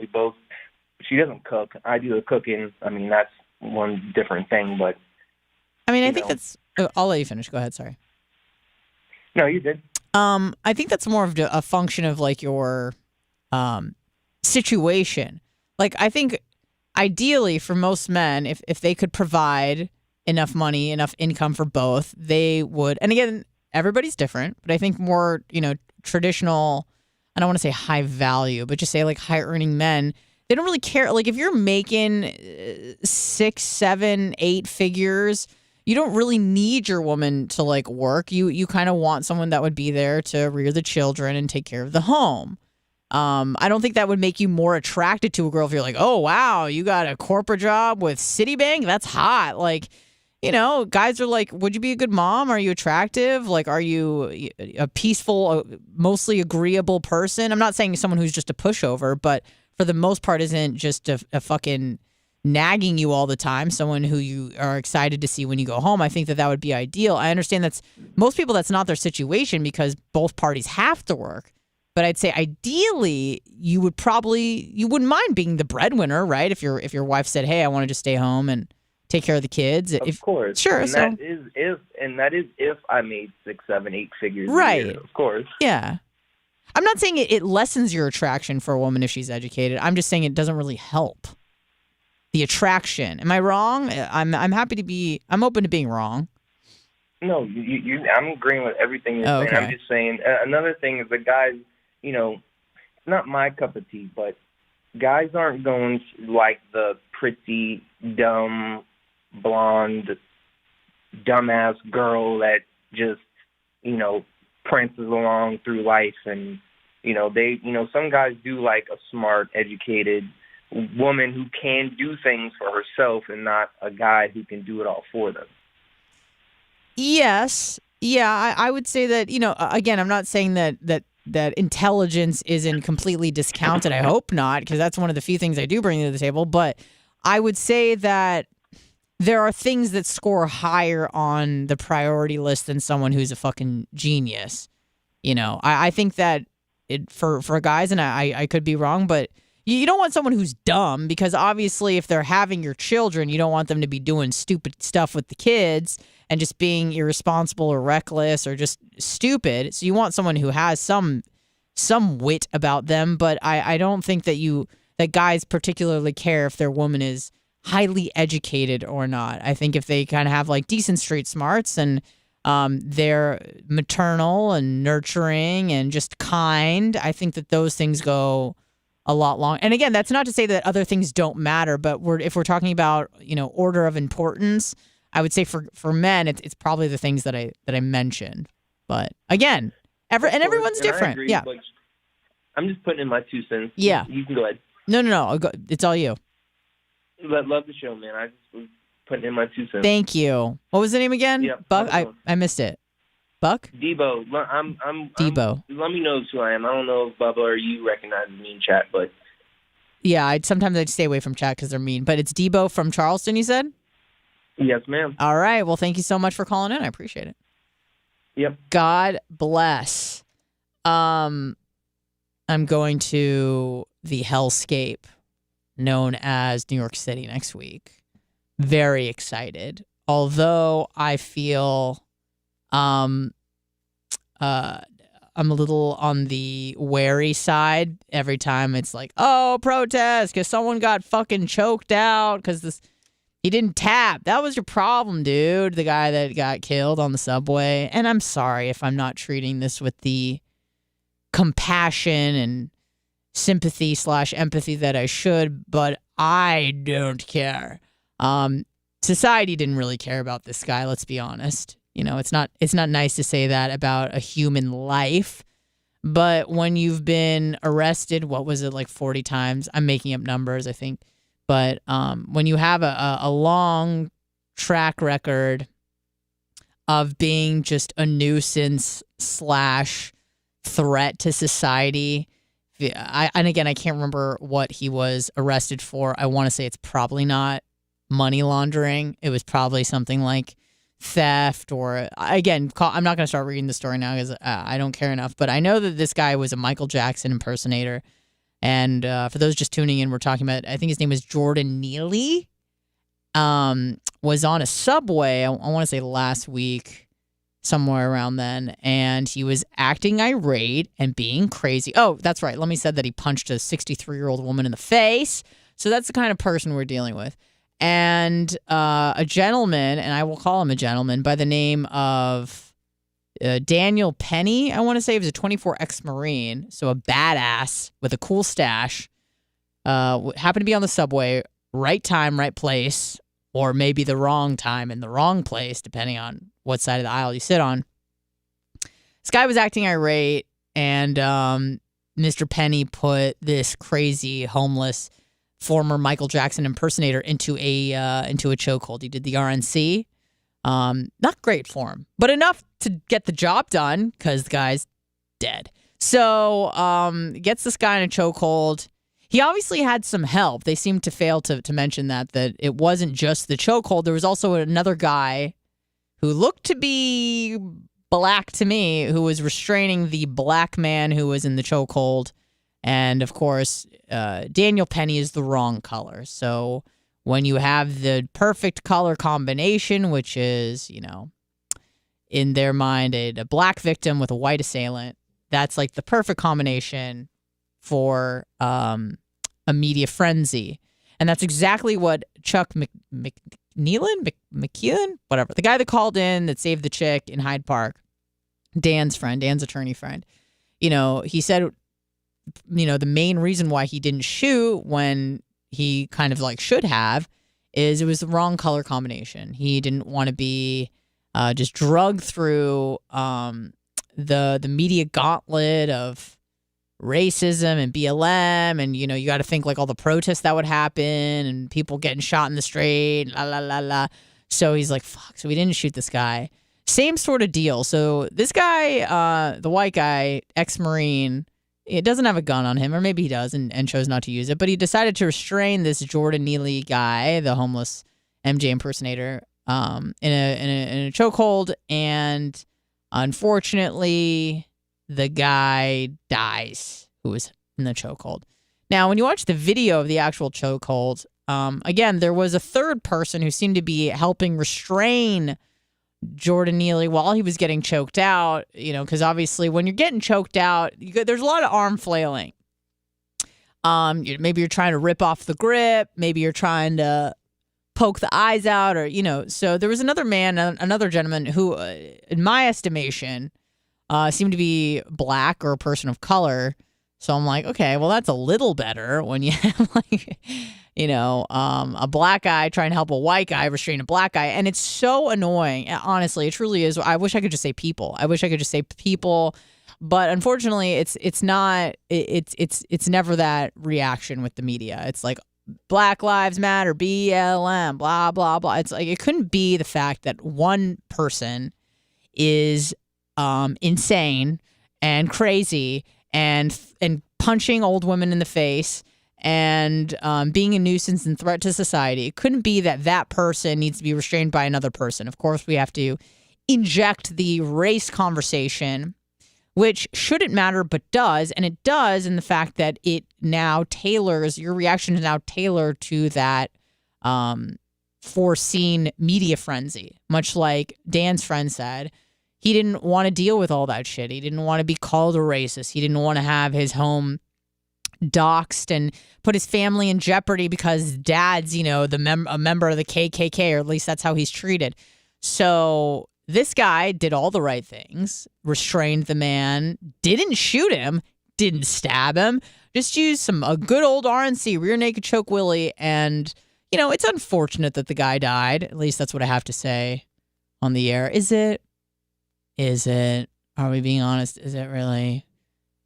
She doesn't cook. I do the cooking. I mean, that's one different thing, but. I mean, I think that's. I'll let you finish. Go ahead. Sorry. No, you did. I think that's more of a function of like your situation. Like, I think ideally for most men, if they could provide enough money, enough income for both, they would. And again, everybody's different, but I think more, traditional, I don't want to say high value, but just say like high earning men, they don't really care. Like if you're making 6, 7, 8 figures, you don't really need your woman to like work. You kind of want someone that would be there to rear the children and take care of the home. I don't think that would make you more attracted to a girl if you're like, oh, wow, you got a corporate job with Citibank? That's hot. Like, guys are like, would you be a good mom? Are you attractive? Like, are you a peaceful, mostly agreeable person? I'm not saying someone who's just a pushover, but for the most part isn't just a fucking nagging you all the time, someone who you are excited to see when you go home. I think that would be ideal. I understand most people that's not their situation because both parties have to work. But I'd say ideally you wouldn't mind being the breadwinner, right? If your wife said, "Hey, I want to just stay home and take care of the kids." Of course. Sure. And so that is if I made 6, 7, 8 figures right. a year, of course. Yeah. I'm not saying it lessens your attraction for a woman if she's educated. I'm just saying it doesn't really help the attraction. Am I wrong? I'm open to being wrong. No, I'm agreeing with everything you're saying. Okay. I'm just saying another thing is the guys, it's not my cup of tea, but guys aren't going like the pretty, dumb, blonde, dumbass girl that just, prances along through life. And, some guys do like a smart, educated woman who can do things for herself and not a guy who can do it all for them. Yes. Yeah, I would say that, again, I'm not saying that intelligence isn't completely discounted. I hope not, because that's one of the few things I do bring to the table. But I would say that there are things that score higher on the priority list than someone who's a fucking genius. I think that for guys, and I could be wrong, but you don't want someone who's dumb, because obviously if they're having your children, you don't want them to be doing stupid stuff with the kids and just being irresponsible or reckless or just stupid. So you want someone who has some wit about them, but I don't think that guys particularly care if their woman is highly educated or not. I think if they kind of have like decent street smarts and they're maternal and nurturing and just kind, I think that those things go a lot long. And again, that's not to say that other things don't matter, but if we're talking about, order of importance, I would say for men, it's probably the things that I mentioned. But again, everyone's different. Agree, yeah. I'm just putting in my 2 cents. Yeah. You can go ahead. No. It's all you. Love the show, man. I just was putting in my 2 cents. Thank you. What was the name again? Yeah, Buck? I missed it. Buck? Debo. Debo. Let me know who I am. I don't know if Bubba or you recognize me in chat, but Yeah, sometimes I'd stay away from chat because they're mean. But it's Debo from Charleston, you said? yes, ma'am. All right. Well, thank you so much for calling in. I appreciate it. Yep. God bless. I'm going to the hellscape known as New York City next week. Very excited. Although I feel I'm a little on the wary side every time it's like, oh, protest because someone got fucking choked out because he didn't tap. That was your problem, dude. The guy that got killed on the subway. And I'm sorry if I'm not treating this with the compassion and sympathy / empathy that I should, but I don't care. Society didn't really care about this guy, let's be honest. You know, it's not nice to say that about a human life, but when you've been arrested, what was it, like 40 times? I'm making up numbers, I think. But when you have a long track record of being just a nuisance / threat to society, and again, I can't remember what he was arrested for. I want to say it's probably not money laundering. It was probably something like theft or, again, I'm not going to start reading the story now because I don't care enough. But I know that this guy was a Michael Jackson impersonator. And for those just tuning in, we're talking about, I think his name is Jordan Neely, was on a subway, I want to say last week, somewhere around then, and he was acting irate and being crazy. Oh, that's right. Let me say that he punched a 63-year-old woman in the face. So that's the kind of person we're dealing with. And a gentleman, and I will call him a gentleman, by the name of Daniel Penny, I want to say. He was a 24 ex-Marine, so a badass with a cool stash, happened to be on the subway, right time, right place, or maybe the wrong time and the wrong place, depending on what side of the aisle you sit on. This guy was acting irate, and Mr. Penny put this crazy, homeless, former Michael Jackson impersonator into a chokehold. He did the RNC. Not great for him, but enough to get the job done because the guy's dead. So gets this guy in a chokehold. He obviously had some help. They seem to fail to mention that it wasn't just the chokehold. There was also another guy who looked to be black to me, who was restraining the black man who was in the chokehold. And, of course, Daniel Penny is the wrong color. So when you have the perfect color combination, which is, you know, in their mind, a black victim with a white assailant, that's like the perfect combination for a media frenzy. And that's exactly what Chuck McKeelan, whatever, the guy that called in that saved the chick in Hyde Park, Dan's attorney friend, you know, he said, you know, the main reason why he didn't shoot when he kind of like should have is it was the wrong color combination. He didn't want to be just drugged through the media gauntlet of racism and BLM, and you know, you got to think like all the protests that would happen and people getting shot in the street, la la la la. So he's like, fuck. So we didn't shoot this guy. Same sort of deal. So this guy, the white guy, ex-Marine, it doesn't have a gun on him, or maybe he does and chose not to use it, but he decided to restrain this Jordan Neely guy, the homeless MJ impersonator, in a chokehold, and unfortunately, the guy dies who was in the chokehold. Now, when you watch the video of the actual chokehold, again, there was a third person who seemed to be helping restrain Jordan Neely while he was getting choked out, you know, because obviously when you're getting choked out, there's a lot of arm flailing. Maybe you're trying to rip off the grip. Maybe you're trying to poke the eyes out, or, you know. So there was another gentleman who, in my estimation, seemed to be black or a person of color. So I'm like, okay, well, that's a little better when you have, like, you know, a black guy trying to help a white guy restrain a black guy. And it's so annoying. Honestly, it truly is. I wish I could just say people. But unfortunately, it's not. It's never that reaction with the media. It's like Black Lives Matter, BLM, blah, blah, blah. It's like it couldn't be the fact that one person is insane and crazy and punching old women in the face and being a nuisance and threat to society. It couldn't be that that person needs to be restrained by another person. Of course, we have to inject the race conversation, which shouldn't matter but does, and it does in the fact that it now tailors, your reaction is now tailored to that foreseen media frenzy, much like Dan's friend said. He didn't want to deal with all that shit. He didn't want to be called a racist. He didn't want to have his home doxxed and put his family in jeopardy because dad's, a member of the KKK, or at least that's how he's treated. So this guy did all the right things, restrained the man, didn't shoot him, didn't stab him, just used a good old RNC, rear naked choke Willie, and it's unfortunate that the guy died. At least that's what I have to say on the air. Is it? Are we being honest? Is it really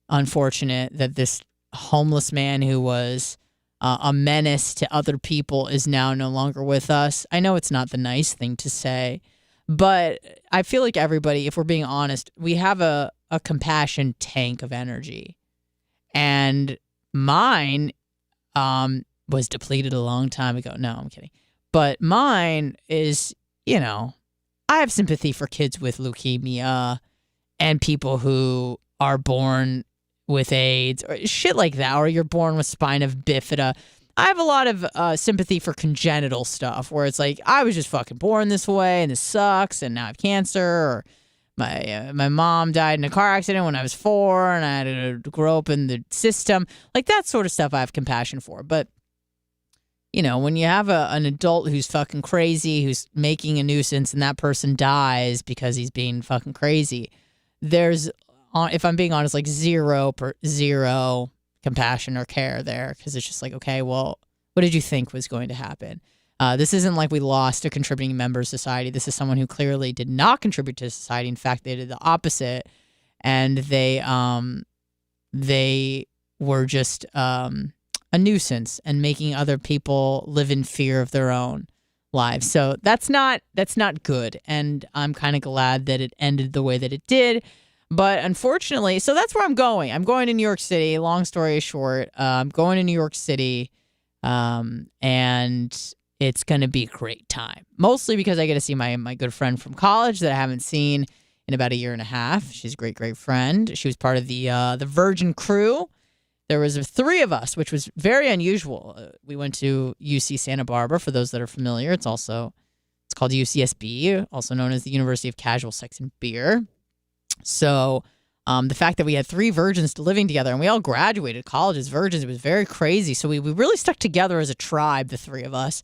unfortunate that this homeless man who was a menace to other people is now no longer with us? I know it's not the nice thing to say, but I feel like everybody, if we're being honest, we have a compassion tank of energy. And mine was depleted a long time ago. No, I'm kidding. But mine is, I have sympathy for kids with leukemia and people who are born with AIDS or shit like that, or you're born with spina bifida. I have a lot of sympathy for congenital stuff where it's like, I was just fucking born this way and this sucks and now I have cancer, or my mom died in a car accident when I was 4 and I had to grow up in the system. Like that sort of stuff I have compassion for. But when you have an adult who's fucking crazy, who's making a nuisance, and that person dies because he's being fucking crazy, there's, if I'm being honest, like zero compassion or care there, because it's just like, okay, well, what did you think was going to happen? This isn't like we lost a contributing member of society. This is someone who clearly did not contribute to society. In fact, they did the opposite, and they were just a nuisance and making other people live in fear of their own lives. So that's not good. And I'm kind of glad that it ended the way that it did. But unfortunately, so that's where I'm going. I'm going to New York City. Long story short, I'm going to New York City, and it's going to be a great time. Mostly because I get to see my good friend from college that I haven't seen in about a year and a half. She's a great, great friend. She was part of the Virgin crew. There was 3 of us, which was very unusual. We went to UC Santa Barbara, for those that are familiar. It's called UCSB, also known as the University of Casual Sex and Beer. So the fact that we had 3 virgins living together, and we all graduated college as virgins, it was very crazy. So we really stuck together as a tribe, the 3 of us,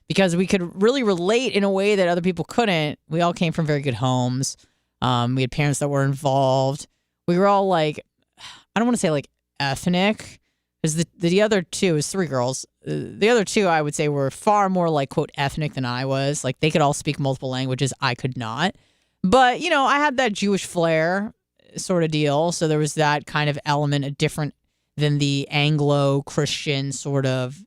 because we could really relate in a way that other people couldn't. We all came from very good homes. We had parents that were involved. We were all like, I don't want to say like ethnic, because the other 2 is 3 girls. The other 2, I would say, were far more like, quote, ethnic than I was. Like, they could all speak multiple languages. I could not. But, I had that Jewish flair sort of deal. So there was that kind of element, different than the Anglo-Christian sort of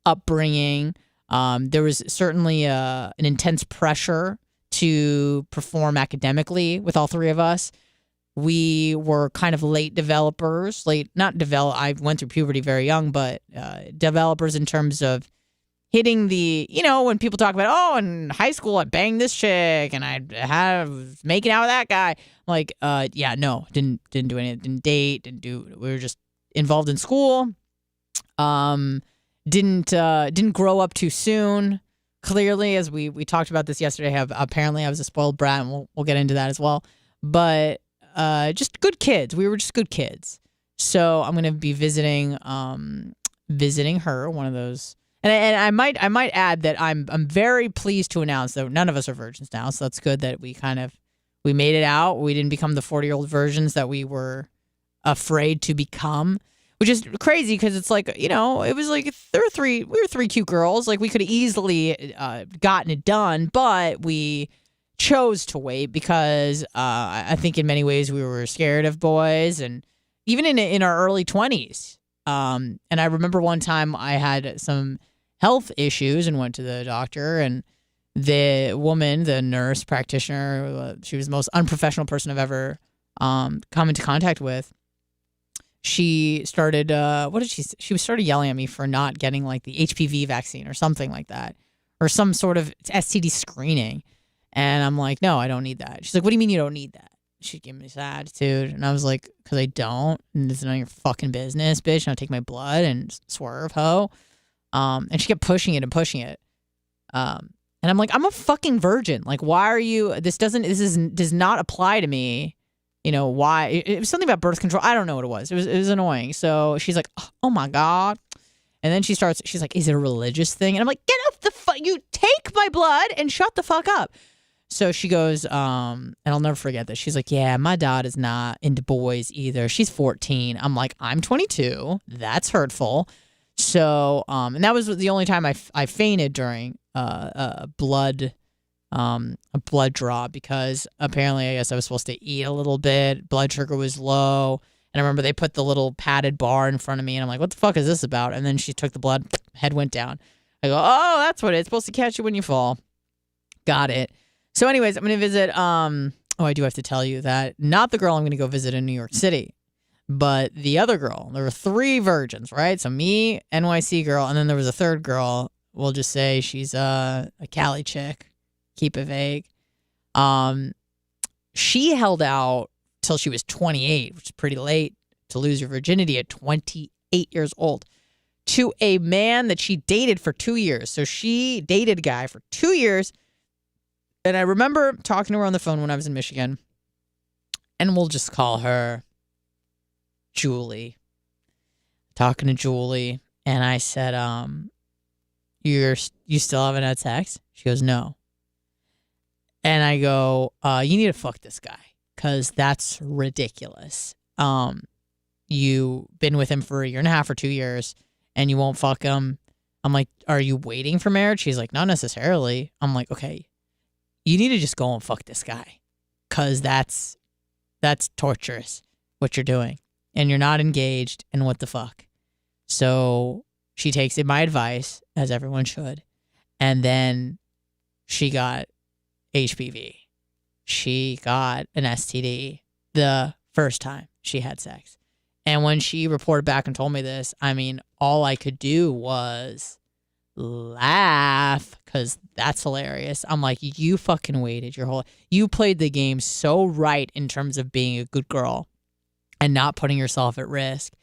upbringing. There was certainly an intense pressure to perform academically with all 3 of us. We were kind of late developers, I went through puberty very young, but developers in terms of hitting the, when people talk about, in high school I banged this chick and I was making out with that guy. I'm like, yeah, no, didn't do anything, didn't date, we were just involved in school. Didn't grow up too soon. Clearly, as we talked about this yesterday, apparently I was a spoiled brat, and we'll get into that as well. But just good kids. We were just good kids. So I'm gonna be visiting her, one of those. And I might add that I'm very pleased to announce that none of us are virgins now. So that's good that we made it out. We didn't become the 40-year-old virgins that we were afraid to become, which is crazy because it's like, it was like we were 3 cute girls. Like, we could have easily gotten it done, but we chose to wait because I think in many ways we were scared of boys, and even in our early 20s. And I remember one time I had some health issues and went to the doctor, and the woman, the nurse practitioner, she was the most unprofessional person I've ever come into contact with, she started, she started yelling at me for not getting like the HPV vaccine or something like that, or some sort of STD screening. And I'm like, no, I don't need that. She's like, what do you mean you don't need that? She gave me this attitude. And I was like, because I don't. And it's none of your fucking business, bitch. And I'll take my blood and swerve, ho. And she kept pushing it and pushing it. And I'm like, I'm a fucking virgin. Like, why are you, does not apply to me. You know, why? It was something about birth control. I don't know what it was. It was annoying. So she's like, oh my God. And then she's like, is it a religious thing? And I'm like, get off the fuck. You take my blood and shut the fuck up. So she goes, and I'll never forget this. She's like, yeah, my daughter's not into boys either. She's 14. I'm like, I'm 22. That's hurtful. So, and that was the only time I fainted during a blood draw, because apparently I guess I was supposed to eat a little bit. Blood sugar was low. And I remember they put the little padded bar in front of me, and I'm like, what the fuck is this about? And then she took the blood, head went down. I go, oh, that's what it's supposed to catch you when you fall. Got it. So anyways, I'm going to visit, I do have to tell you that not the girl I'm going to go visit in New York City, but the other girl. There were 3 virgins, right? So me, NYC girl, and then there was a third girl. We'll just say she's a Cali chick. Keep it vague. She held out till she was 28, which is pretty late to lose your virginity at 28 years old, to a man that she dated for 2 years. So she dated a guy for 2 years. And I remember talking to her on the phone when I was in Michigan, and we'll just call her Julie. Talking to Julie, and I said, you still haven't had sex? She goes, no. And I go, you need to fuck this guy, because that's ridiculous. You've been with him for 1.5 years or 2 years, and you won't fuck him. I'm like, are you waiting for marriage? She's like, not necessarily. I'm like, okay, you need to just go and fuck this guy, because that's torturous, what you're doing. And you're not engaged, and what the fuck? So she takes my advice, as everyone should, and then she got HPV. She got an STD the first time she had sex. And when she reported back and told me this, I mean, all I could do was laugh, because that's hilarious. I'm like, you fucking waited you played the game so right in terms of being a good girl and not putting yourself at risk.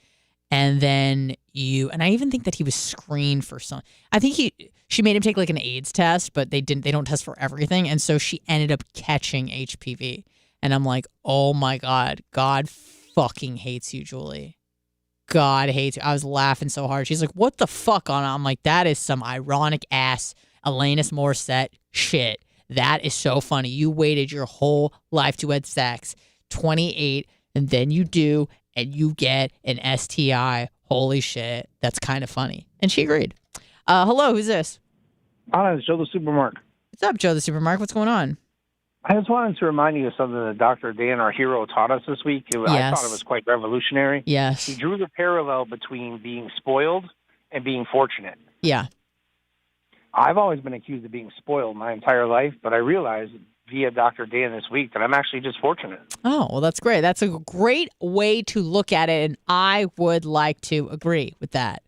And then and I even think that he was screened for some, I think she made him take like an AIDS test, but they don't test for everything. And so she ended up catching HPV. And I'm like, oh my God, God fucking hates you, Julie. God hates you. I was laughing so hard. She's like, what the fuck on? I'm like, that is some ironic ass Alanis Morissette shit. That is so funny. You waited your whole life to have sex, 28, and then you do, and you get an STI. Holy shit. That's kind of funny. And she agreed. Hello, who's this? It's Joe the Supermarket. What's up, Joe the Supermarket? What's going on? I just wanted to remind you of something that Dr. Dan, our hero, taught us this week. Yes. I thought it was quite revolutionary. Yes. He drew the parallel between being spoiled and being fortunate. Yeah. I've always been accused of being spoiled my entire life, but I realized via Dr. Dan this week that I'm actually just fortunate. Oh, well, that's great. That's a great way to look at it, and I would like to agree with that.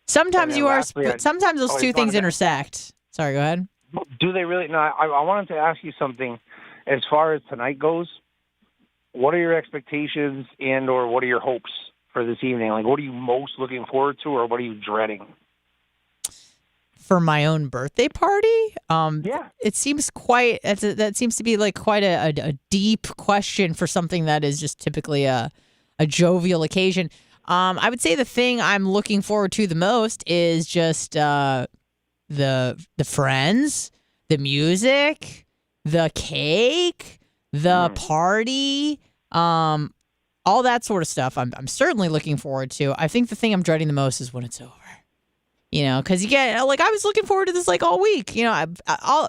Sometimes you are, sometimes those two things intersect. Sorry, go ahead. Do they really? No, I wanted to ask you something. As far as tonight goes, what are your expectations and or what are your hopes for this evening? Like, what are you most looking forward to, or what are you dreading? For my own birthday party? Yeah. It seems quite, that seems to be like quite a deep question for something that is just typically a jovial occasion. I would say the thing I'm looking forward to the most is just the friends, the music, the cake, the party, all that sort of stuff. I'm certainly looking forward to. I think the thing I'm dreading the most is when it's over. You know, because you get, like, I was looking forward to this, like, all week. You know,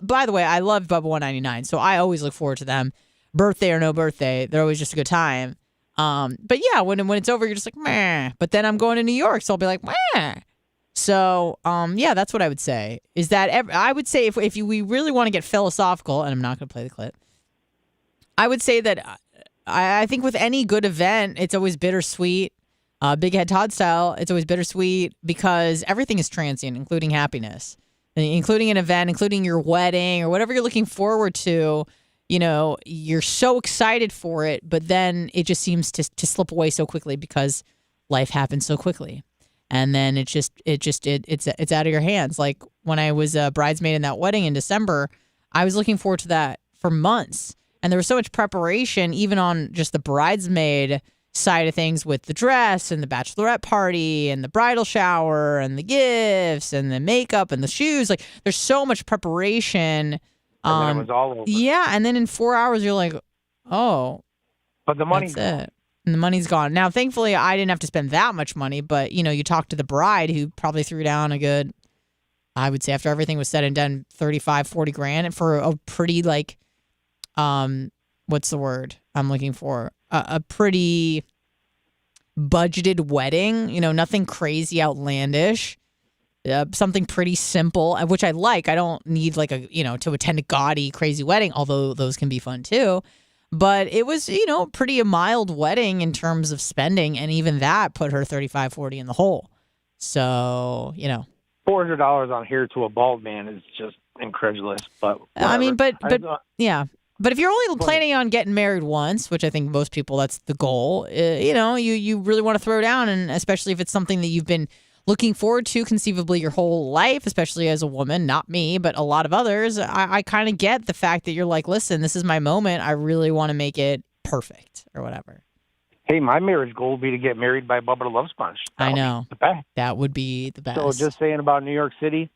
by the way, I love Bubba 199, so I always look forward to them. Birthday or no birthday, they're always just a good time. But yeah, when it's over, you're just like, meh. But then I'm going to New York, so I'll be like, meh. So, yeah, that's what I would say. Is that, I would say we really want to get philosophical, and I'm not going to play the clip, I would say that I think with any good event, it's always bittersweet. Big Head Todd style, it's always bittersweet because everything is transient, including happiness, including an event, including your wedding or whatever you're looking forward to. You know, you're so excited for it, but then it just seems to slip away so quickly because life happens so quickly. And then it's out of your hands. Like when I was a bridesmaid in that wedding in December, I was looking forward to that for months. And there was so much preparation, even on just the bridesmaid side of things with the dress and the bachelorette party and the bridal shower and the gifts and the makeup and the shoes. Like there's so much preparation. And then it was all over. Yeah. And then in 4 hours, you're like, oh, but the money's that's it. And the money's gone. Now, thankfully, I didn't have to spend that much money, but, you know, you talk to the bride who probably threw down a good, I would say after everything was said and done, 35, 40 grand for a pretty like, what's the word I'm looking for? A pretty budgeted wedding, you know, nothing crazy outlandish, something pretty simple, which I like. I don't need like to attend a gaudy, crazy wedding, although those can be fun too. But it was, you know, pretty a mild wedding in terms of spending. And even that put her 35, 40 in the hole. So, you know. $400 on here to a bald man is just incredulous. But whatever. I mean, but yeah. But if you're only planning on getting married once, which I think most people, that's the goal, you know, you really want to throw down. And especially if it's something that you've been looking forward to conceivably your whole life, especially as a woman, not me, but a lot of others, I kind of get the fact that you're like, listen, this is my moment. I really want to make it perfect or whatever. Hey, my marriage goal would be to get married by Bubba the Love Sponge. I know. That would be the best. So just saying about New York City,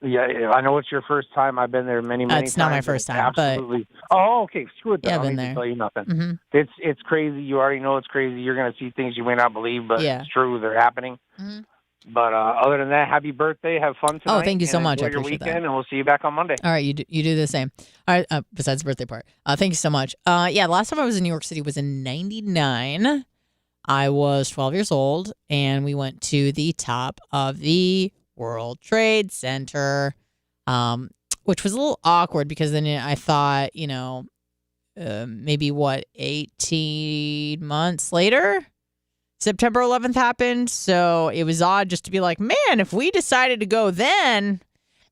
yeah, I know it's your first time. I've been there many times. It's not my first time, absolutely. Oh, okay. Screw it. Yeah, I've been there. Tell you nothing. Mm-hmm. It's crazy. You already know it's crazy. You're going to see things you may not believe, but yeah. It's true. They're happening. Mm-hmm. But other than that, happy birthday. Have fun tonight. Oh, thank you so much. Enjoy I your appreciate weekend, that. and we'll see you back on Monday. All right, you do the same. All right, besides the birthday part. Thank you so much. Yeah, the last time I was in New York City was in 99. I was 12 years old, and we went to the top of the World Trade Center, which was a little awkward because then I thought, you know, maybe 18 months later, September 11th happened. So it was odd just to be like, man, if we decided to go then,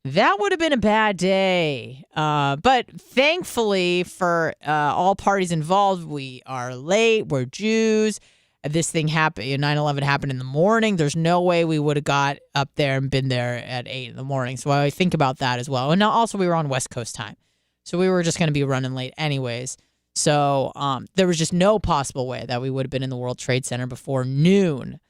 that would have been a bad day. But thankfully for all parties involved, we are late. We're Jews. This thing happened, 9/11 happened in the morning. There's no way we would have got up there and been there at 8 in the morning. So I think about that as well. And now also we were on West Coast time. So we were just going to be running late anyways. So there was just no possible way that we would have been in the World Trade Center before noon.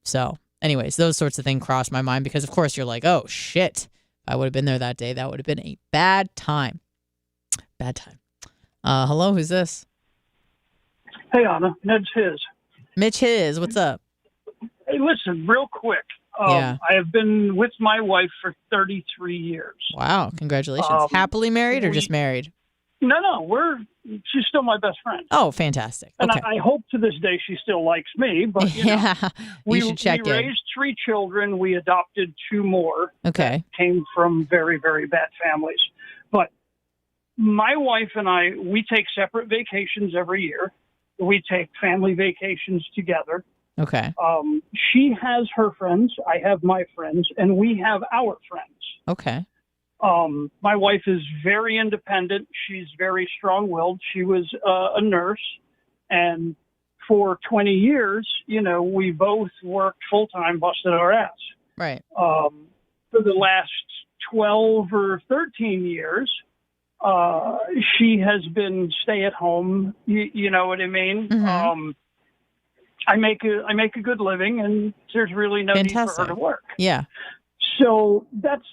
So anyways, those sorts of things crossed my mind because, of course, you're like, oh, shit. If I would have been there that day, that would have been a bad time. Bad time. Hello, who's this? Hey, Anna. Ned's his. Mitch his. What's up? Hey, listen, real quick. Yeah. I have been with my wife for 33 years. Wow. Congratulations. Happily married or just married? No, she's still my best friend. Oh, fantastic. And okay. I hope to this day she still likes me. But yeah, you should check we in. raised 3 children. We adopted 2 more. Okay. That came from very, very bad families. But my wife and I, we take separate vacations every year. We take family vacations together. Okay. She has her friends. I have my friends. And we have our friends. Okay. My wife is very independent. She's very strong-willed. She was a nurse. And for 20 years, you know, we both worked full-time, busted our ass. Right. For the last 12 or 13 years, she has been stay-at-home. You know what I mean? Mm-hmm. I make a good living, and there's really no need for her to work. Yeah. So that's,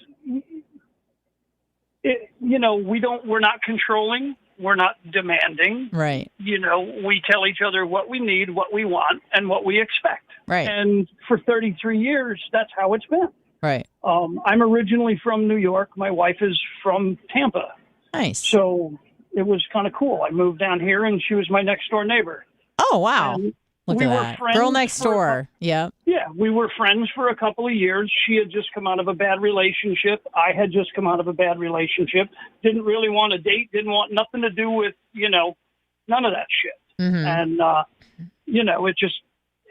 you know, we're not controlling, we're not demanding. Right. You know, we tell each other what we need, what we want, and what we expect. Right. And for 33 years, that's how it's been. Right. I'm originally from New York. My wife is from Tampa. Nice. So it was kind of cool. I moved down here, and she was my next door neighbor. Oh, wow. And look we at were that. friends Girl next door. Yeah. Yeah, we were friends for a couple of years. She had just come out of a bad relationship. I had just come out of a bad relationship. Didn't really want to date. Didn't want nothing to do with, you know, None of that shit. Mm-hmm. And, it just,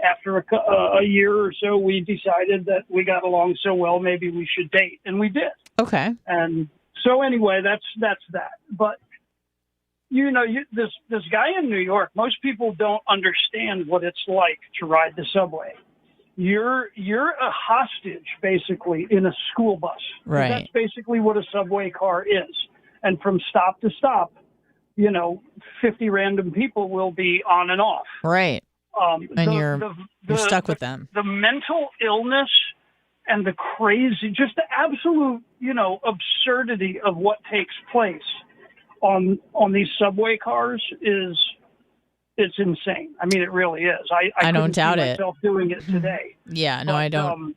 after a year or so, we decided that we got along so well, maybe we should date. And we did. Okay. And so anyway, that's that. But, this guy in New York, most people don't understand what it's like to ride the subway. You're a hostage, basically, in a school bus. Right. That's basically what a subway car is. And from stop to stop, 50 random people will be on and off. Right. And you're stuck with them. The mental illness and the crazy, just the absolute, absurdity of what takes place on these subway cars it's insane. I mean, it really is. I don't doubt see myself doing it today. Yeah, no, I don't.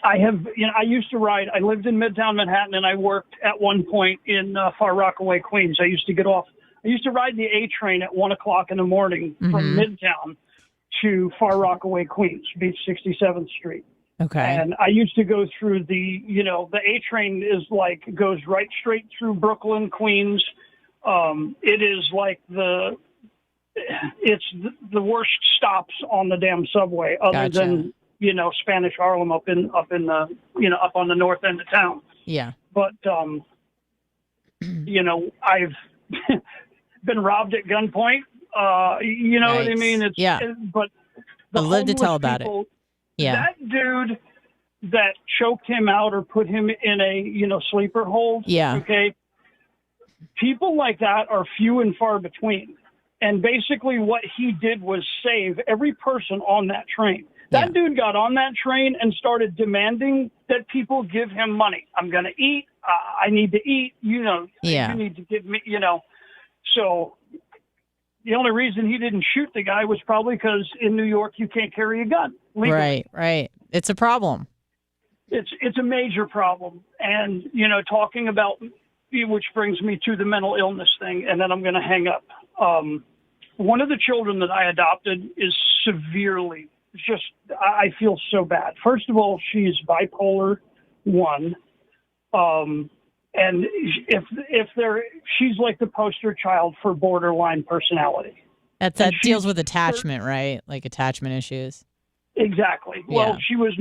I have, I used to ride. I lived in Midtown Manhattan, and I worked at one point in Far Rockaway, Queens. I used to get off. I used to ride the A train at 1:00 in the morning from Midtown to Far Rockaway, Queens, Beach 67th Street. Okay. And I used to go through the A train goes right straight through Brooklyn, Queens. It is like it's the worst stops on the damn subway, other than Spanish Harlem up on the north end of town. Yeah. But I've been robbed at gunpoint. You know what I mean? But I'd love to tell about it. Yeah. That dude that choked him out or put him in a sleeper hold. Yeah. Okay. People like that are few and far between. And basically what he did was save every person on that train. That dude got on that train and started demanding that people give him money. I'm going to eat. I need to eat. You need to give me, So the only reason he didn't shoot the guy was probably because in New York you can't carry a gun legally. Right. It's a problem. It's a major problem. And, talking about, which brings me to the mental illness thing, and then I'm going to hang up. One of the children that I adopted is severely, I feel so bad. First of all, she's bipolar 1. And she's like the poster child for borderline personality. That deals with attachment, right? Like attachment issues. Exactly. Yeah. Well, she was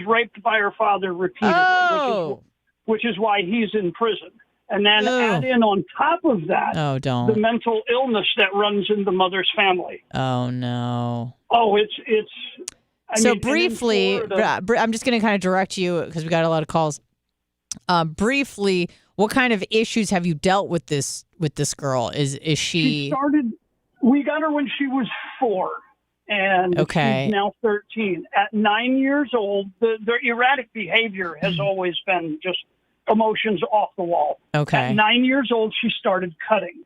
raped by her father repeatedly, which is why he's in prison. And then add in on top of that, the mental illness that runs in the mother's family. Oh no. Oh, it's. So briefly, I'm just going to kind of direct you because we got a lot of calls. Briefly, what kind of issues have you dealt with this girl? Is she? We got her when she was 4, and she's now 13. At 9 years old, the erratic behavior has always been just emotions off the wall. Okay. At 9 years old, she stared cutting.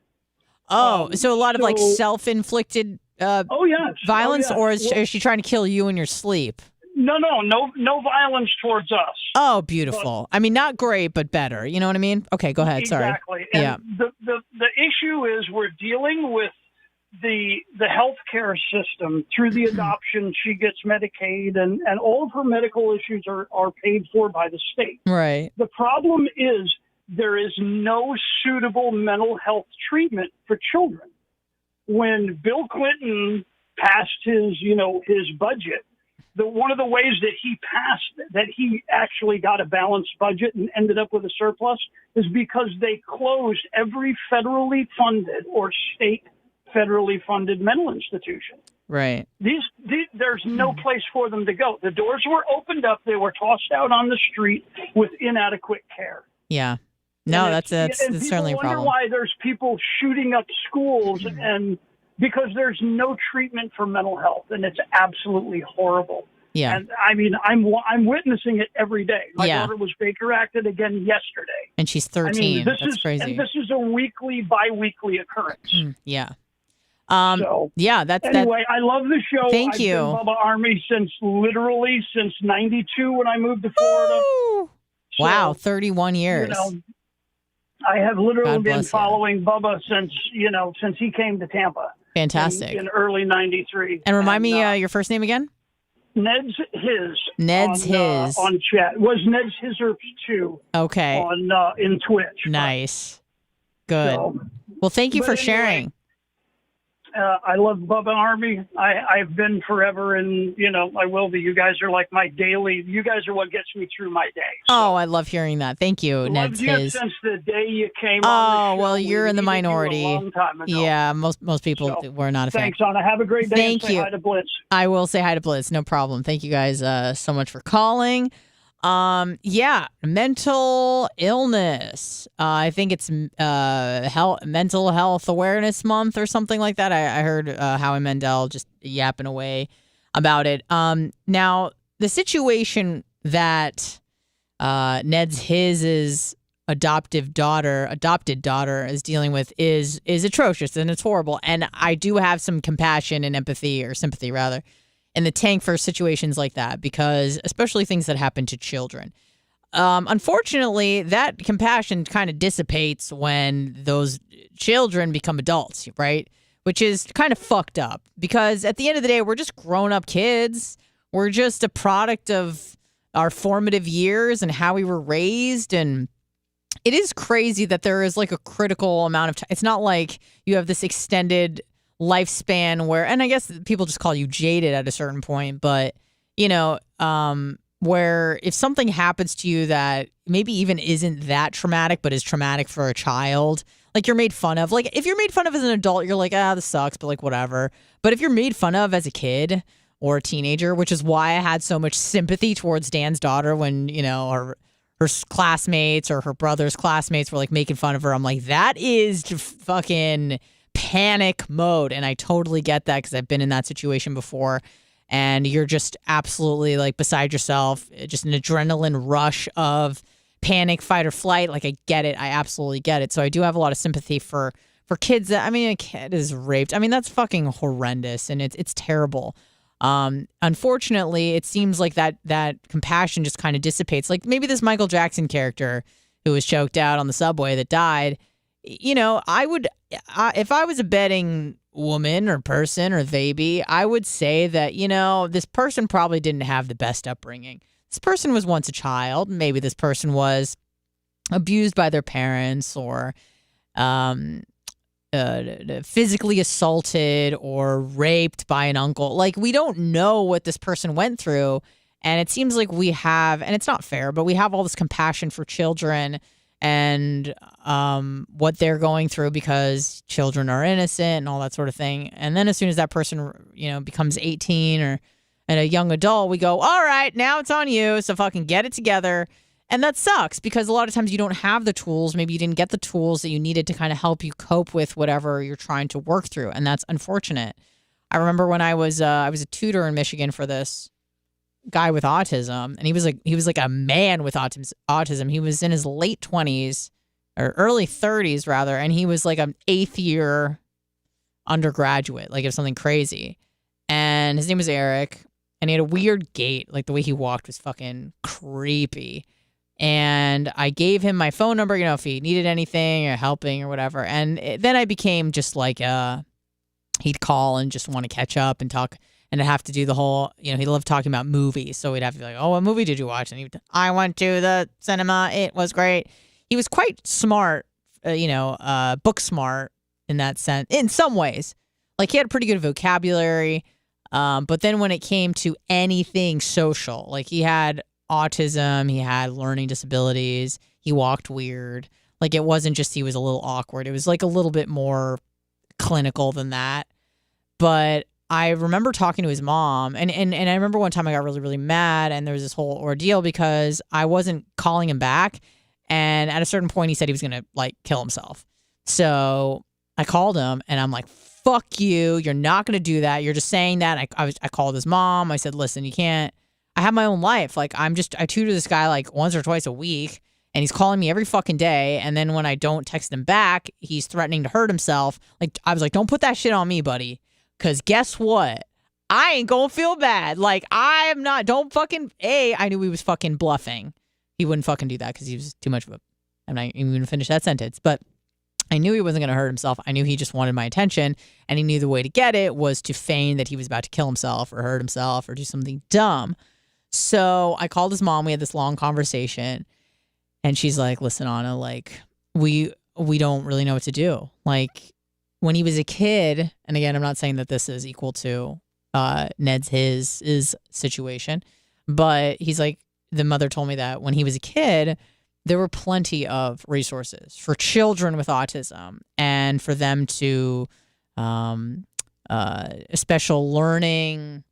So a lot of like self-inflicted violence, or is she trying to kill you in your sleep? No violence towards us. Oh, beautiful. I mean, not great, but better. You know what I mean? Okay, go ahead. Sorry. Exactly. And the issue is we're dealing with the healthcare system through the adoption. She gets Medicaid, and all of her medical issues are paid for by the state. Right. The problem is there is no suitable mental health treatment for children. When Bill Clinton passed his budget, one of the ways that he actually got a balanced budget and ended up with a surplus is because they closed every federally funded or state federally funded mental institution. Right. There's no place for them to go. The doors were opened up. They were tossed out on the street with inadequate care. Yeah. No, that's certainly a problem. People wonder why there's people shooting up schools, and because there's no treatment for mental health, and it's absolutely horrible. Yeah. And I mean, I'm witnessing it every day. My daughter was Baker acted again yesterday. And she's 13. That's crazy. And this is a bi-weekly occurrence. Yeah. Anyway, I love the show. Thank you. I've been Bubba Army since 92 when I moved to Florida. Woo! So, wow, 31 years. I have literally been following Bubba since he came to Tampa. Fantastic. In early 93. And remind me your first name again? Ned's His. On chat. Was Ned's His too. Okay. In Twitch. Nice. Good. Well, thank you for sharing. I love Bubba Army. I've been forever, and I will be. You guys are like my daily. You guys are what gets me through my day. So. Oh, I love hearing that. Thank you, Ned Loved you Tiz. since the day you came on the Oh, show. well, you're in the We needed you minority. a long time ago. Yeah, most people were not a fan. Thanks, Anna. Have a great day. Thank and say you. Hi to Blitz. I will say hi to Blitz. No problem. Thank you guys so much for calling. Yeah, mental illness. I think it's mental health awareness month or something like that. I heard Howie Mandel just yapping away about it. Now the situation that his adopted daughter is dealing with is atrocious, and it's horrible. And I do have some compassion and empathy, or sympathy rather, in the tank for situations like that, because especially things that happen to children. Unfortunately, that compassion kind of dissipates when those children become adults, right? Which is kind of fucked up, because at the end of the day, we're just grown-up kids. We're just a product of our formative years and how we were raised. And it is crazy that there is like a critical amount of time. It's not like you have this extended lifespan where, and I guess people just call you jaded at a certain point, but where if something happens to you that maybe even isn't that traumatic, but is traumatic for a child, like you're made fun of. Like if you're made fun of as an adult, you're like, this sucks, but like whatever. But if you're made fun of as a kid or a teenager, which is why I had so much sympathy towards Dan's daughter when, her classmates or her brother's classmates were like making fun of her. I'm like, that is fucking panic mode. And I totally get that, because I've been in that situation before, and you're just absolutely like beside yourself, just an adrenaline rush of panic, fight or flight. Like I get it. I absolutely get it. So I do have a lot of sympathy for kids that, a kid is raped. That's fucking horrendous, and it's terrible. Unfortunately, it seems like that compassion just kind of dissipates. Like maybe this Michael Jackson character who was choked out on the subway that died, I would, if I was a betting woman or person or baby, I would say that, this person probably didn't have the best upbringing. This person was once a child. Maybe this person was abused by their parents, or physically assaulted or raped by an uncle. Like, we don't know what this person went through. And it seems like we have, and it's not fair, but we have all this compassion for children and what they're going through, because children are innocent and all that sort of thing. And then as soon as that person, becomes 18 or a young adult, we go, all right, now it's on you. So fucking get it together. And that sucks, because a lot of times you don't have the tools. Maybe you didn't get the tools that you needed to kind of help you cope with whatever you're trying to work through. And that's unfortunate. I remember when I was a tutor in Michigan for this guy with autism, and he was like a man with autism. He was in his late 20s or early 30s rather, and he was like an 8th year undergraduate, like it was something crazy. And his name was Eric, and he had a weird gait. Like the way he walked was fucking creepy. And I gave him my phone number, if he needed anything or helping or whatever. And then I became just like, he'd call and just want to catch up and talk. And I'd have to do the whole, he loved talking about movies. So we'd have to be like, oh, what movie did you watch? And I went to the cinema. It was great. He was quite smart, book smart in that sense, in some ways. Like he had a pretty good vocabulary. But then when it came to anything social, like he had autism, he had learning disabilities, he walked weird. Like it wasn't just he was a little awkward. It was like a little bit more clinical than that. But I remember talking to his mom, and I remember one time I got really, really mad, and there was this whole ordeal because I wasn't calling him back. And at a certain point, he said he was going to like kill himself. So I called him, and I'm like, fuck you. You're not going to do that. You're just saying that. I called his mom. I said, listen, you can't. I have my own life. Like I tutor this guy like once or twice a week, and he's calling me every fucking day. And then when I don't text him back, he's threatening to hurt himself. Like I was like, don't put that shit on me, buddy. Because guess what? I ain't gonna feel bad. Like I am not. Don't fucking. I knew he was fucking bluffing. He wouldn't fucking do that because he was too much of a. I'm not even gonna finish that sentence, but I knew he wasn't going to hurt himself. I knew he just wanted my attention, and he knew the way to get it was to feign that he was about to kill himself or hurt himself or do something dumb. So I called his mom. We had this long conversation, and she's like, listen, Anna, like, we don't really know what to do. Like, when he was a kid, and again, I'm not saying that this is equal to Ned's his situation, but he's like, the mother told me that when he was a kid, there were plenty of resources for children with autism and for them to special learning,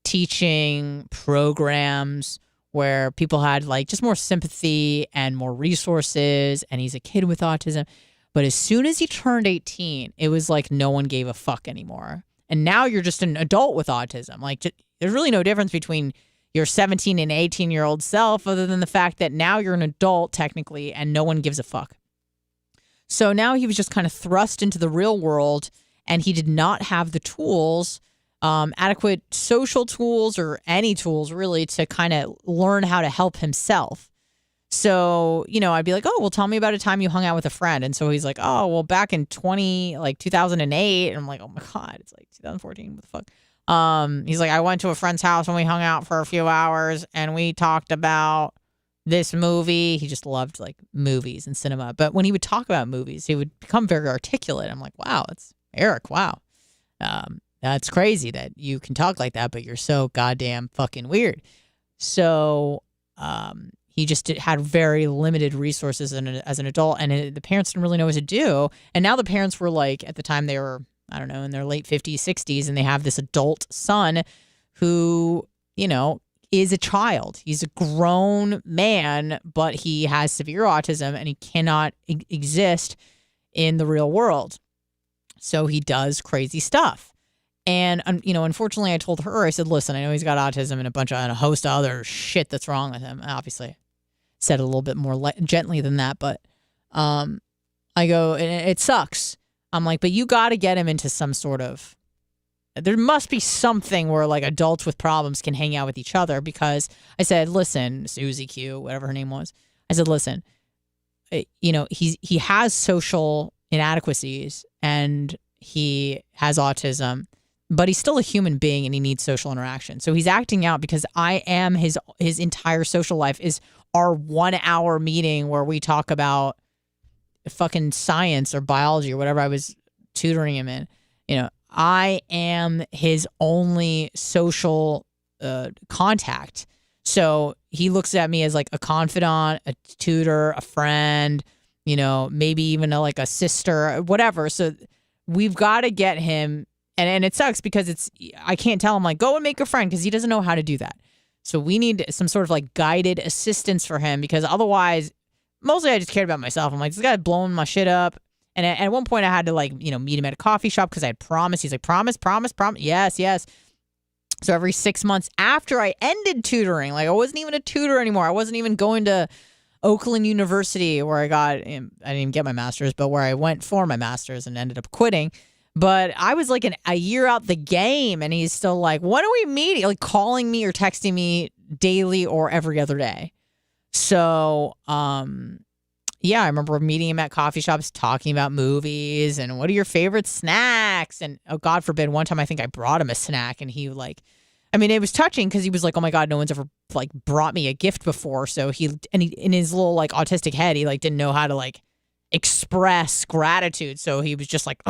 teaching programs where people had like just more sympathy and more resources. And he's a kid with autism. But as soon as he turned 18, it was like no one gave a fuck anymore. And now you're just an adult with autism. Like, there's really no difference between your 17 and 18-year-old self other than the fact that now you're an adult technically and no one gives a fuck. So now he was just kind of thrust into the real world, and he did not have the tools, adequate social tools or any tools really, to kind of learn how to help himself. So, I'd be like, oh, well, tell me about a time you hung out with a friend. And so he's like, oh, well, back in 2008. And I'm like, oh my God, it's like 2014. What the fuck? He's like, I went to a friend's house and we hung out for a few hours and we talked about this movie. He just loved like movies and cinema. But when he would talk about movies, he would become very articulate. I'm like, wow, it's Eric. Wow. That's crazy that you can talk like that, but you're so goddamn fucking weird. So, he just had very limited resources as an adult, and the parents didn't really know what to do. And now the parents were like, at the time they were, I don't know, in their late 50s, 60s, and they have this adult son who, is a child. He's a grown man, but he has severe autism and he cannot exist in the real world. So he does crazy stuff. And, unfortunately, I told her, I said, listen, I know he's got autism and a host of other shit that's wrong with him. Obviously, said it a little bit more gently than that, but I go, and it sucks. I'm like, but you got to get him into some sort of, there must be something where like adults with problems can hang out with each other, because I said, listen, Susie Q, whatever her name was. I said, listen, he has social inadequacies and he has autism, but he's still a human being and he needs social interaction. So he's acting out because I am his entire social life is our 1 hour meeting where we talk about fucking science or biology or whatever I was tutoring him in. I am his only social contact. So he looks at me as like a confidant, a tutor, a friend, maybe even like a sister, whatever. So we've got to get him. And it sucks because I can't tell him like, go and make a friend, because he doesn't know how to do that. So we need some sort of like guided assistance for him, because otherwise, mostly I just cared about myself. I'm like, this guy's blowing my shit up. And at one point I had to like, meet him at a coffee shop because I had promised. He's like, promise. Yes. So every 6 months after I ended tutoring, like I wasn't even a tutor anymore. I wasn't even going to Oakland University where I didn't even get my master's, but where I went for my master's and ended up quitting. But I was like a year out the game, and he's still like, when are we meeting? Like calling me or texting me daily or every other day. So, yeah, I remember meeting him at coffee shops, talking about movies and what are your favorite snacks? And oh, God forbid, one time I think I brought him a snack, and he it was touching because he was like, oh my God, no one's ever like brought me a gift before. So he in his little like autistic head, he like didn't know how to like express gratitude. So he was just like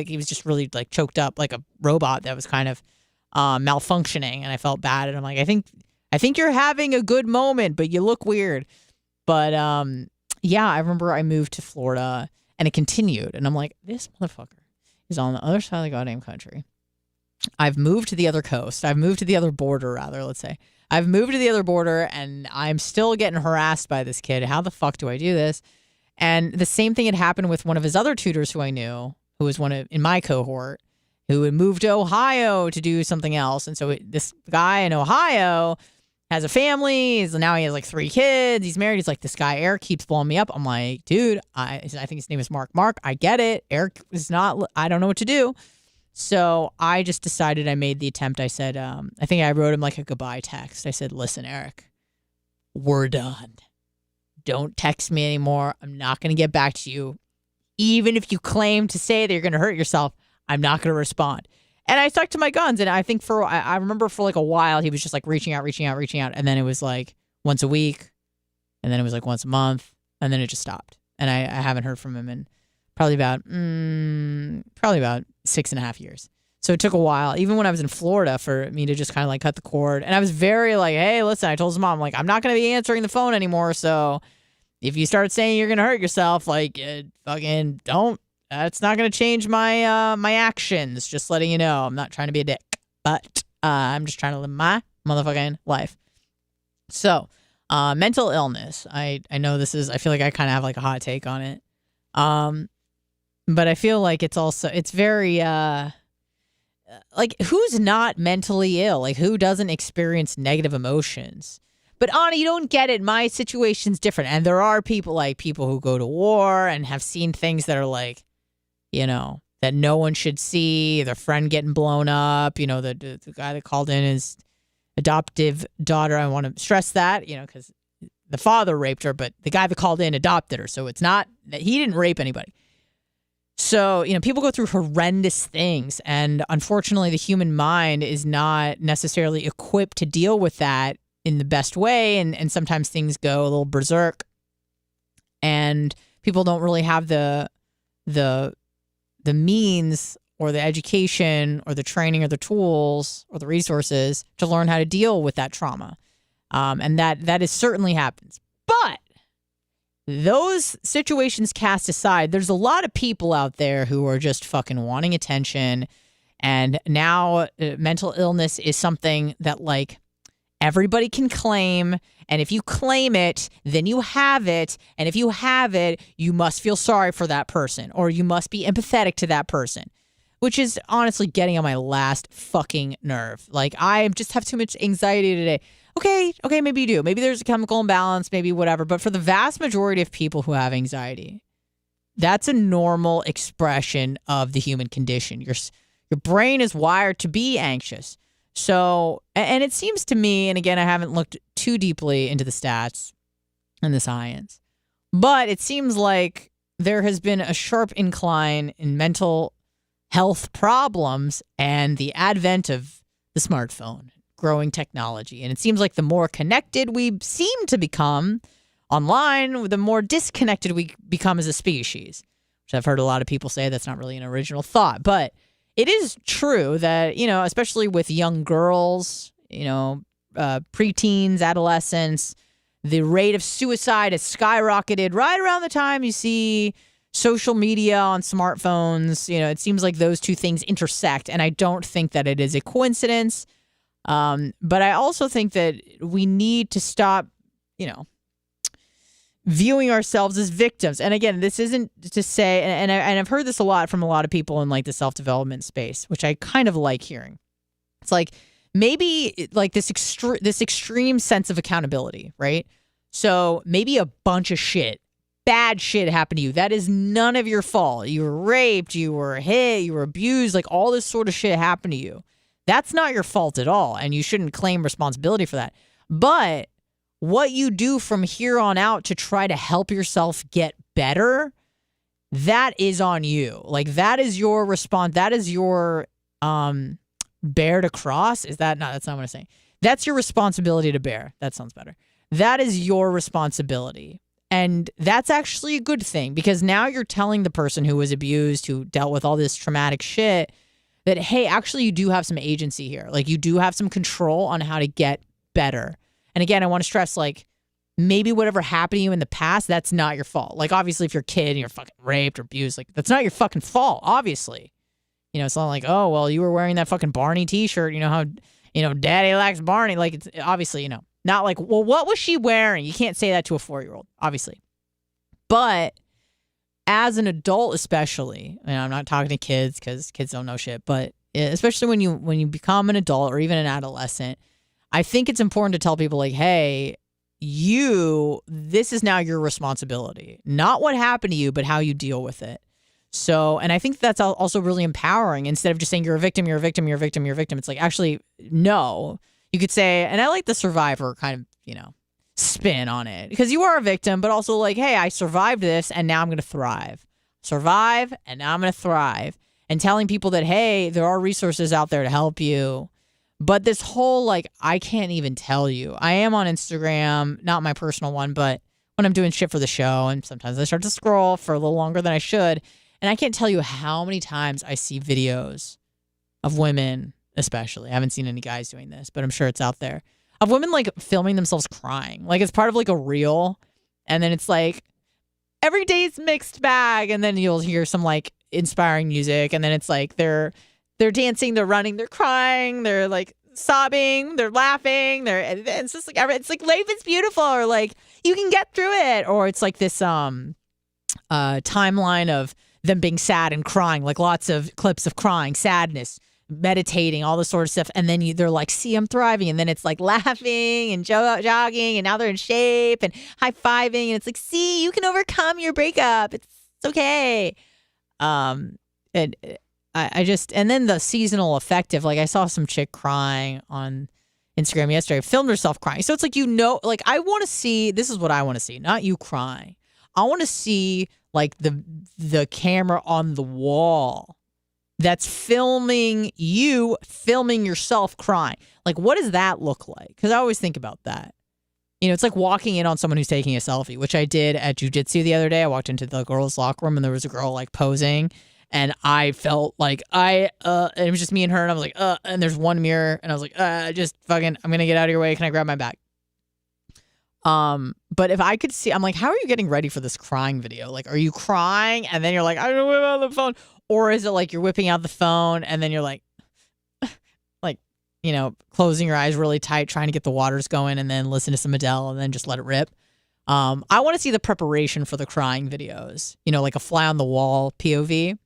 he was just really like choked up like a robot that was kind of malfunctioning. And I felt bad. And I'm like, I think you're having a good moment, but you look weird. But yeah, I remember I moved to Florida and it continued. And I'm like, this motherfucker is on the other side of the goddamn country. I've moved to the other coast. I've moved to the other border, rather, let's say. I've moved to the other border and I'm still getting harassed by this kid. How the fuck do I do this? And the same thing had happened with one of his other tutors who I knew, who was in my cohort, who had moved to Ohio to do something else. And so this guy in Ohio has a family. Now he has like 3 kids. He's married. He's like, this guy, Eric, keeps blowing me up. I'm like, dude, I think his name is Mark. Mark, I get it. Eric is not, I don't know what to do. So I just decided, I made the attempt. I said, I think I wrote him like a goodbye text. I said, listen, Eric, we're done. Don't text me anymore. I'm not going to get back to you. Even if you claim to say that you're going to hurt yourself, I'm not going to respond. And I stuck to my guns. And I think I remember for like a while, he was just like reaching out. And then it was like once a week. And then it was like once a month. And then it just stopped. And I haven't heard from him in probably about 6.5 years. So it took a while, even when I was in Florida, for me to just kind of like cut the cord. And I was very like, hey, listen, I told his mom, like, I'm not going to be answering the phone anymore. So if you start saying you're going to hurt yourself, like, fucking don't. It's not going to change my my actions. Just letting you know, I'm not trying to be a dick, but I'm just trying to live my motherfucking life. So, mental illness. I know this is. I feel like I kind of have like a hot take on it. But I feel like it's very like, who's not mentally ill? Like, who doesn't experience negative emotions? But Anna, you don't get it. My situation's different, and there are people who go to war and have seen things that are like, that no one should see. Their friend getting blown up. The guy that called in his adoptive daughter. I want to stress that, because the father raped her, but the guy that called in adopted her. So it's not that he didn't rape anybody. So, people go through horrendous things, and unfortunately the human mind is not necessarily equipped to deal with that in the best way, and sometimes things go a little berserk, and people don't really have the means or the education or the training or the tools or the resources to learn how to deal with that trauma. And that is certainly happens. But those situations cast aside, there's a lot of people out there who are just fucking wanting attention. And now mental illness is something that like everybody can claim. And if you claim it, then you have it. And if you have it, you must feel sorry for that person, or you must be empathetic to that person, which is honestly getting on my last fucking nerve. Like, I just have too much anxiety today. Okay, maybe you do. Maybe there's a chemical imbalance, maybe whatever. But for the vast majority of people who have anxiety, that's a normal expression of the human condition. Your brain is wired to be anxious. So, and it seems to me, and again, I haven't looked too deeply into the stats and the science, but it seems like there has been a sharp incline in mental health problems and the advent of the smartphone, growing technology. And it seems like the more connected we seem to become online, the more disconnected we become as a species, which I've heard a lot of people say that's not really an original thought. But it is true that, especially with young girls, preteens, adolescents, the rate of suicide has skyrocketed right around the time you see social media on smartphones. It seems like those two things intersect, and I don't think that it is a coincidence. But I also think that we need to stop, viewing ourselves as victims. And again, this isn't to say, and I've heard this a lot from a lot of people in like the self-development space, which I kind of like hearing. It's like maybe like this extreme sense of accountability, right? So maybe a bunch of bad shit happened to you. That is none of your fault. You were raped, you were hit, you were abused, like all this sort of shit happened to you. That's not your fault at all, and you shouldn't claim responsibility for that. But what you do from here on out to try to help yourself get better, that is on you. Like, that is your response. That is your bear to cross. Is that not? That's not what I'm saying. That's your responsibility to bear. That sounds better. That is your responsibility. And that's actually a good thing, because now you're telling the person who was abused, who dealt with all this traumatic shit, that, hey, actually, you do have some agency here. Like, you do have some control on how to get better. And again, I want to stress, like, maybe whatever happened to you in the past, that's not your fault. Like, obviously, if you're a kid and you're fucking raped or abused, like, that's not your fucking fault, obviously. It's not like, oh, well, you were wearing that fucking Barney t-shirt. You know how, daddy likes Barney. Like, it's obviously, not like, well, what was she wearing? You can't say that to a 4-year-old, obviously. But as an adult, especially, and I'm not talking to kids because kids don't know shit, but especially when you become an adult or even an adolescent, I think it's important to tell people, like, hey, this is now your responsibility. Not what happened to you, but how you deal with it. So, and I think that's also really empowering. Instead of just saying you're a victim, you're a victim, you're a victim, you're a victim. It's like, actually, no. You could say, and I like the survivor kind of, spin on it, because you are a victim, but also like, hey, I survived this and now I'm going to thrive. Survive and now I'm going to thrive. And telling people that, hey, there are resources out there to help you. But this whole, like, I can't even tell you. I am on Instagram, not my personal one, but when I'm doing shit for the show, and sometimes I start to scroll for a little longer than I should. And I can't tell you how many times I see videos of women, especially. I haven't seen any guys doing this, but I'm sure it's out there. Of women like filming themselves crying. Like it's part of like a reel. And then it's like, every day's mixed bag. And then you'll hear some like inspiring music. And then it's like they're dancing, they're running, they're crying, they're like sobbing, they're laughing. It's just like, it's like life is beautiful, or like you can get through it. Or it's like this timeline of them being sad and crying, like lots of clips of crying, sadness, meditating, all this sort of stuff. And then they're like, see, I'm thriving. And then it's like laughing and jogging. And now they're in shape and high-fiving. And it's like, see, you can overcome your breakup. It's okay. And and then the seasonal affective, like I saw some chick crying on Instagram yesterday, filmed herself crying. So it's like, like I want to see, this is what I want to see, not you crying. I want to see like the camera on the wall that's filming yourself crying. Like, what does that look like? Because I always think about that. It's like walking in on someone who's taking a selfie, which I did at jiu-jitsu the other day. I walked into the girls' locker room and there was a girl like posing, and I felt like and it was just me and her, and I was like, and there's one mirror, and I was like, I'm going to get out of your way. Can I grab my bag? But if I could see, I'm like, how are you getting ready for this crying video? Like, are you crying and then you're like, I'm gonna whip out the phone? Or is it like you're whipping out the phone and then you're like, closing your eyes really tight, trying to get the waters going, and then listen to some Adele and then just let it rip? I want to see the preparation for the crying videos, like a fly on the wall POV.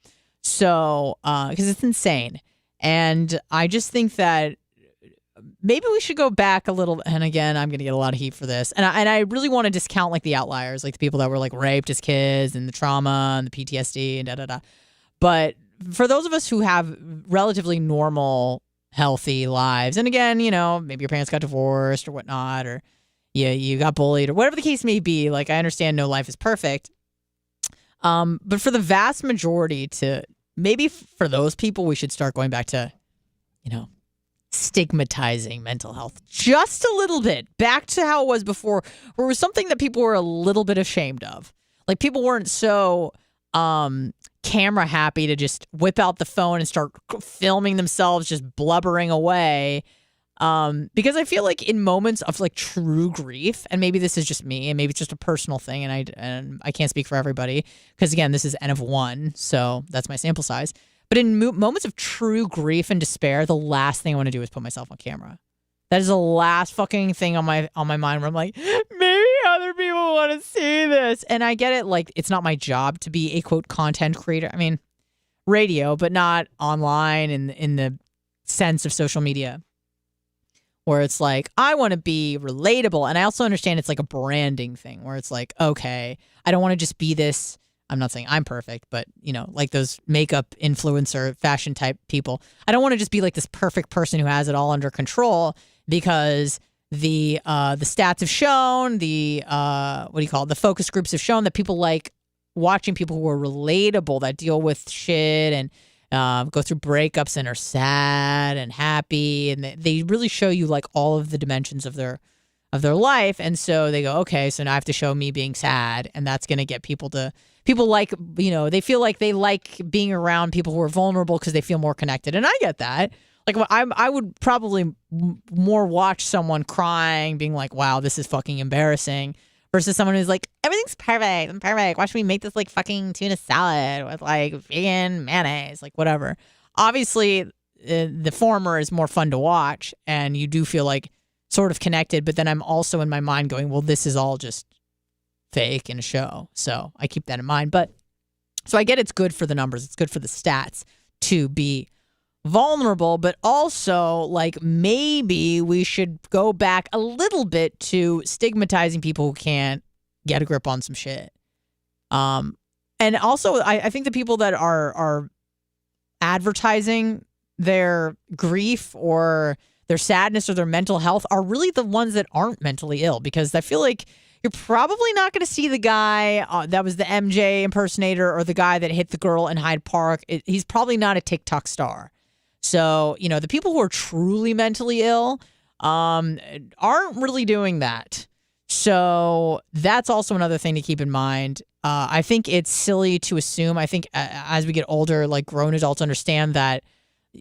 So, because it's insane. And I just think that maybe we should go back a little. And again, I'm going to get a lot of heat for this. And I really want to discount like the outliers, like the people that were like raped as kids and the trauma and the PTSD and da-da-da. But for those of us who have relatively normal, healthy lives, and again, maybe your parents got divorced or whatnot, or you got bullied or whatever the case may be. Like, I understand no life is perfect. But for the vast majority, maybe for those people, we should start going back to, stigmatizing mental health just a little bit, back to how it was before, where it was something that people were a little bit ashamed of. Like, people weren't so camera happy to just whip out the phone and start filming themselves just blubbering away. Because I feel like in moments of like true grief, and maybe this is just me, and maybe it's just a personal thing, and I can't speak for everybody, because again, this is N of 1, so that's my sample size. But in moments of true grief and despair, the last thing I want to do is put myself on camera. That is the last fucking thing on my mind where I'm like, maybe other people want to see this. And I get it, like, it's not my job to be a, quote, content creator. I mean, radio, but not online in the sense of social media, where it's like, I want to be relatable. And I also understand it's like a branding thing, where it's like, okay, I don't want to just be this. I'm not saying I'm perfect, but, like those makeup influencer fashion type people. I don't want to just be like this perfect person who has it all under control, because the stats have shown, the focus groups have shown that people like watching people who are relatable, that deal with shit and go through breakups and are sad and happy, and they really show you like all of the dimensions of their life. And so they go, okay, so now I have to show me being sad, and that's going to get people like, they feel like they like being around people who are vulnerable because they feel more connected. And I get that. Like, I would probably more watch someone crying, being like, wow, this is fucking embarrassing, versus someone who's like, everything's perfect. I'm perfect. Watch me make this like fucking tuna salad with like vegan mayonnaise, like whatever. Obviously, the former is more fun to watch, and you do feel like sort of connected. But then I'm also in my mind going, well, this is all just fake in a show. So I keep that in mind. But so I get it's good for the numbers. It's good for the stats to be vulnerable, but also like maybe we should go back a little bit to stigmatizing people who can't get a grip on some shit. And also I think the people that are advertising their grief or their sadness or their mental health are really the ones that aren't mentally ill, because I feel like you're probably not going to see the guy that was the MJ impersonator, or the guy that hit the girl in Hyde Park. He's probably not a TikTok star. So, the people who are truly mentally ill aren't really doing that. So that's also another thing to keep in mind. I think it's silly to assume. I think as we get older, like grown adults understand that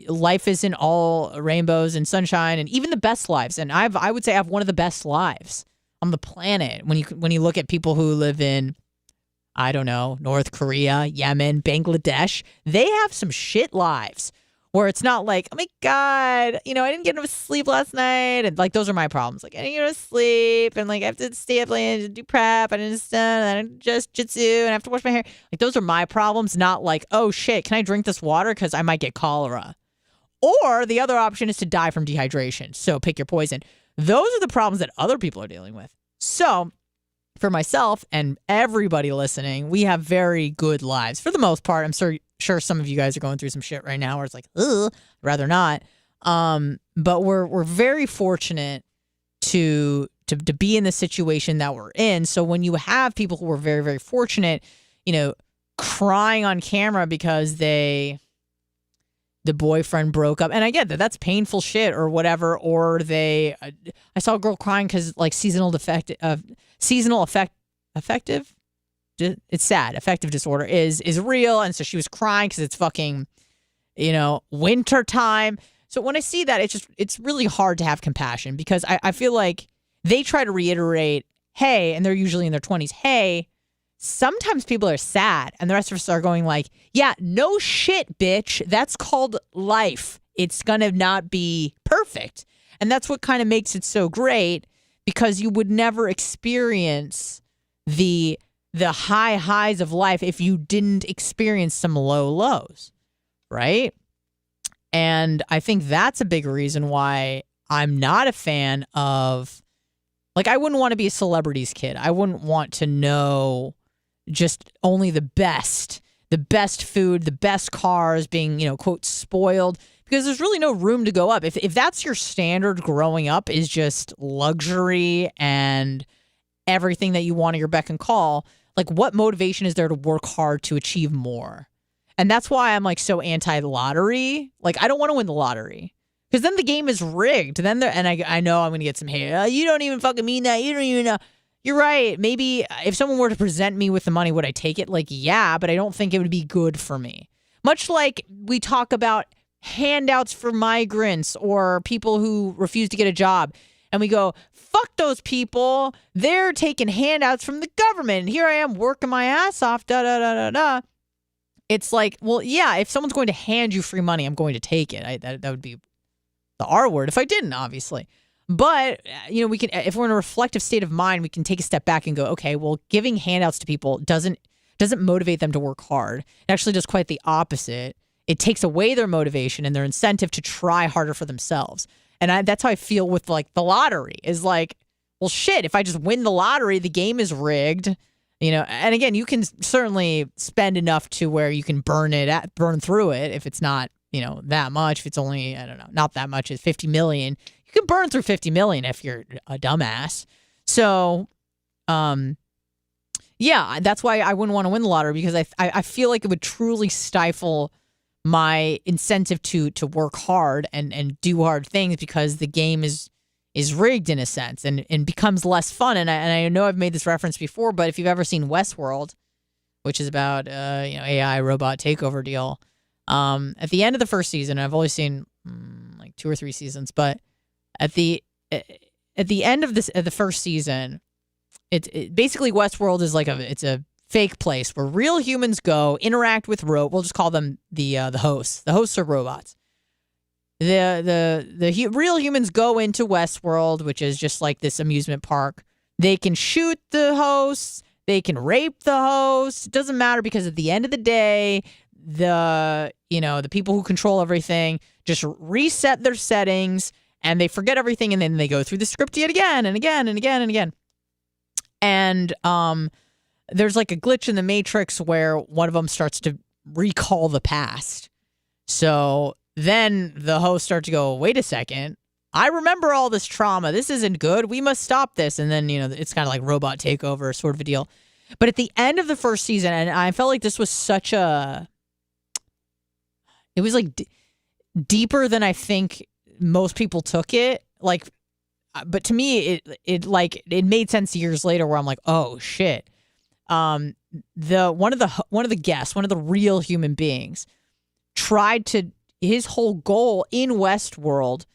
life isn't all rainbows and sunshine and even the best lives. And I would say I have one of the best lives on the planet. When you look at people who live in, I don't know, North Korea, Yemen, Bangladesh, they have some shit lives where it's not like, oh my God, I didn't get enough sleep last night. And like, those are my problems. Like, I didn't get enough sleep. And like, I have to stay up late and do prep. I didn't stand. And I didn't just jitsu. And I have to wash my hair. Like, those are my problems. Not like, oh shit, can I drink this water? Because I might get cholera. Or the other option is to die from dehydration. So pick your poison. Those are the problems that other people are dealing with. So for myself and everybody listening, we have very good lives for the most part. I'm sure some of you guys are going through some shit right now where it's like, ugh, I'd rather not. But we're very fortunate to be in the situation that we're in. So when you have people who are very, very fortunate, crying on camera because the boyfriend broke up, and I get that that's painful shit or whatever, or I saw a girl crying because like seasonal affective, it's sad, affective disorder is real, and so she was crying because it's fucking, winter time. So when I see that, it's really hard to have compassion because I feel like they try to reiterate, hey, and they're usually in their 20s, hey, sometimes people are sad, and the rest of us are going like, yeah, no shit, bitch. That's called life. It's gonna not be perfect. And that's what kind of makes it so great, because you would never experience the high highs of life if you didn't experience some low lows, right? And I think that's a big reason why I'm not a fan of, like, I wouldn't want to be a celebrity's kid. I wouldn't want to know just only the best food, the best cars, being, quote, spoiled, because there's really no room to go up. If that's your standard growing up, is just luxury and everything that you want at your beck and call, like, what motivation is there to work hard to achieve more? And that's why I'm like so anti-lottery. Like, I don't want to win the lottery, because then the game is rigged. Then I know I'm going to get some hate. You don't even fucking mean that. You don't even know. You're right. Maybe if someone were to present me with the money, would I take it? Like, yeah, but I don't think it would be good for me. Much like we talk about handouts for migrants or people who refuse to get a job. And we go, fuck those people. They're taking handouts from the government. And here I am working my ass off, da-da-da-da-da. It's like, well, yeah, if someone's going to hand you free money, I'm going to take it. That would be the R word if I didn't, obviously. But, we can, if we're in a reflective state of mind, we can take a step back and go, okay, well, giving handouts to people doesn't motivate them to work hard. It actually does quite the opposite. It takes away their motivation and their incentive to try harder for themselves. And that's how I feel with, like, the lottery is like, well, shit, if I just win the lottery, the game is rigged, and again, you can certainly spend enough to where you can burn through it if it's not, that much. If it's only, I don't know, not that much, it's 50 million. You can burn through 50 million if you're a dumbass. So, yeah, that's why I wouldn't want to win the lottery, because I feel like it would truly stifle my incentive to work hard and do hard things, because the game is rigged in a sense and becomes less fun. And I know I've made this reference before, but if you've ever seen Westworld, which is about AI robot takeover deal, at the end of the first season, I've only seen like 2 or 3 seasons, but at the end of the first season, it basically, Westworld is like it's a fake place where real humans go interact with we'll just call them the hosts. The hosts are robots. The real humans go into Westworld, which is just like this amusement park. They can shoot the hosts. They can rape the hosts. It doesn't matter, because at the end of the day, the people who control everything just reset their settings, and they forget everything, and then they go through the script yet again and again and again and again. And there's like a glitch in the Matrix where one of them starts to recall the past. So then the hosts start to go, wait a second, I remember all this trauma. This isn't good. We must stop this. And then, it's kind of like robot takeover sort of a deal. But at the end of the first season, and I felt like this was it was like deeper than I think most people took it. Like, but to me, it made sense years later where I'm like, oh shit. One of the guests, one of the real human beings, his whole goal in Westworld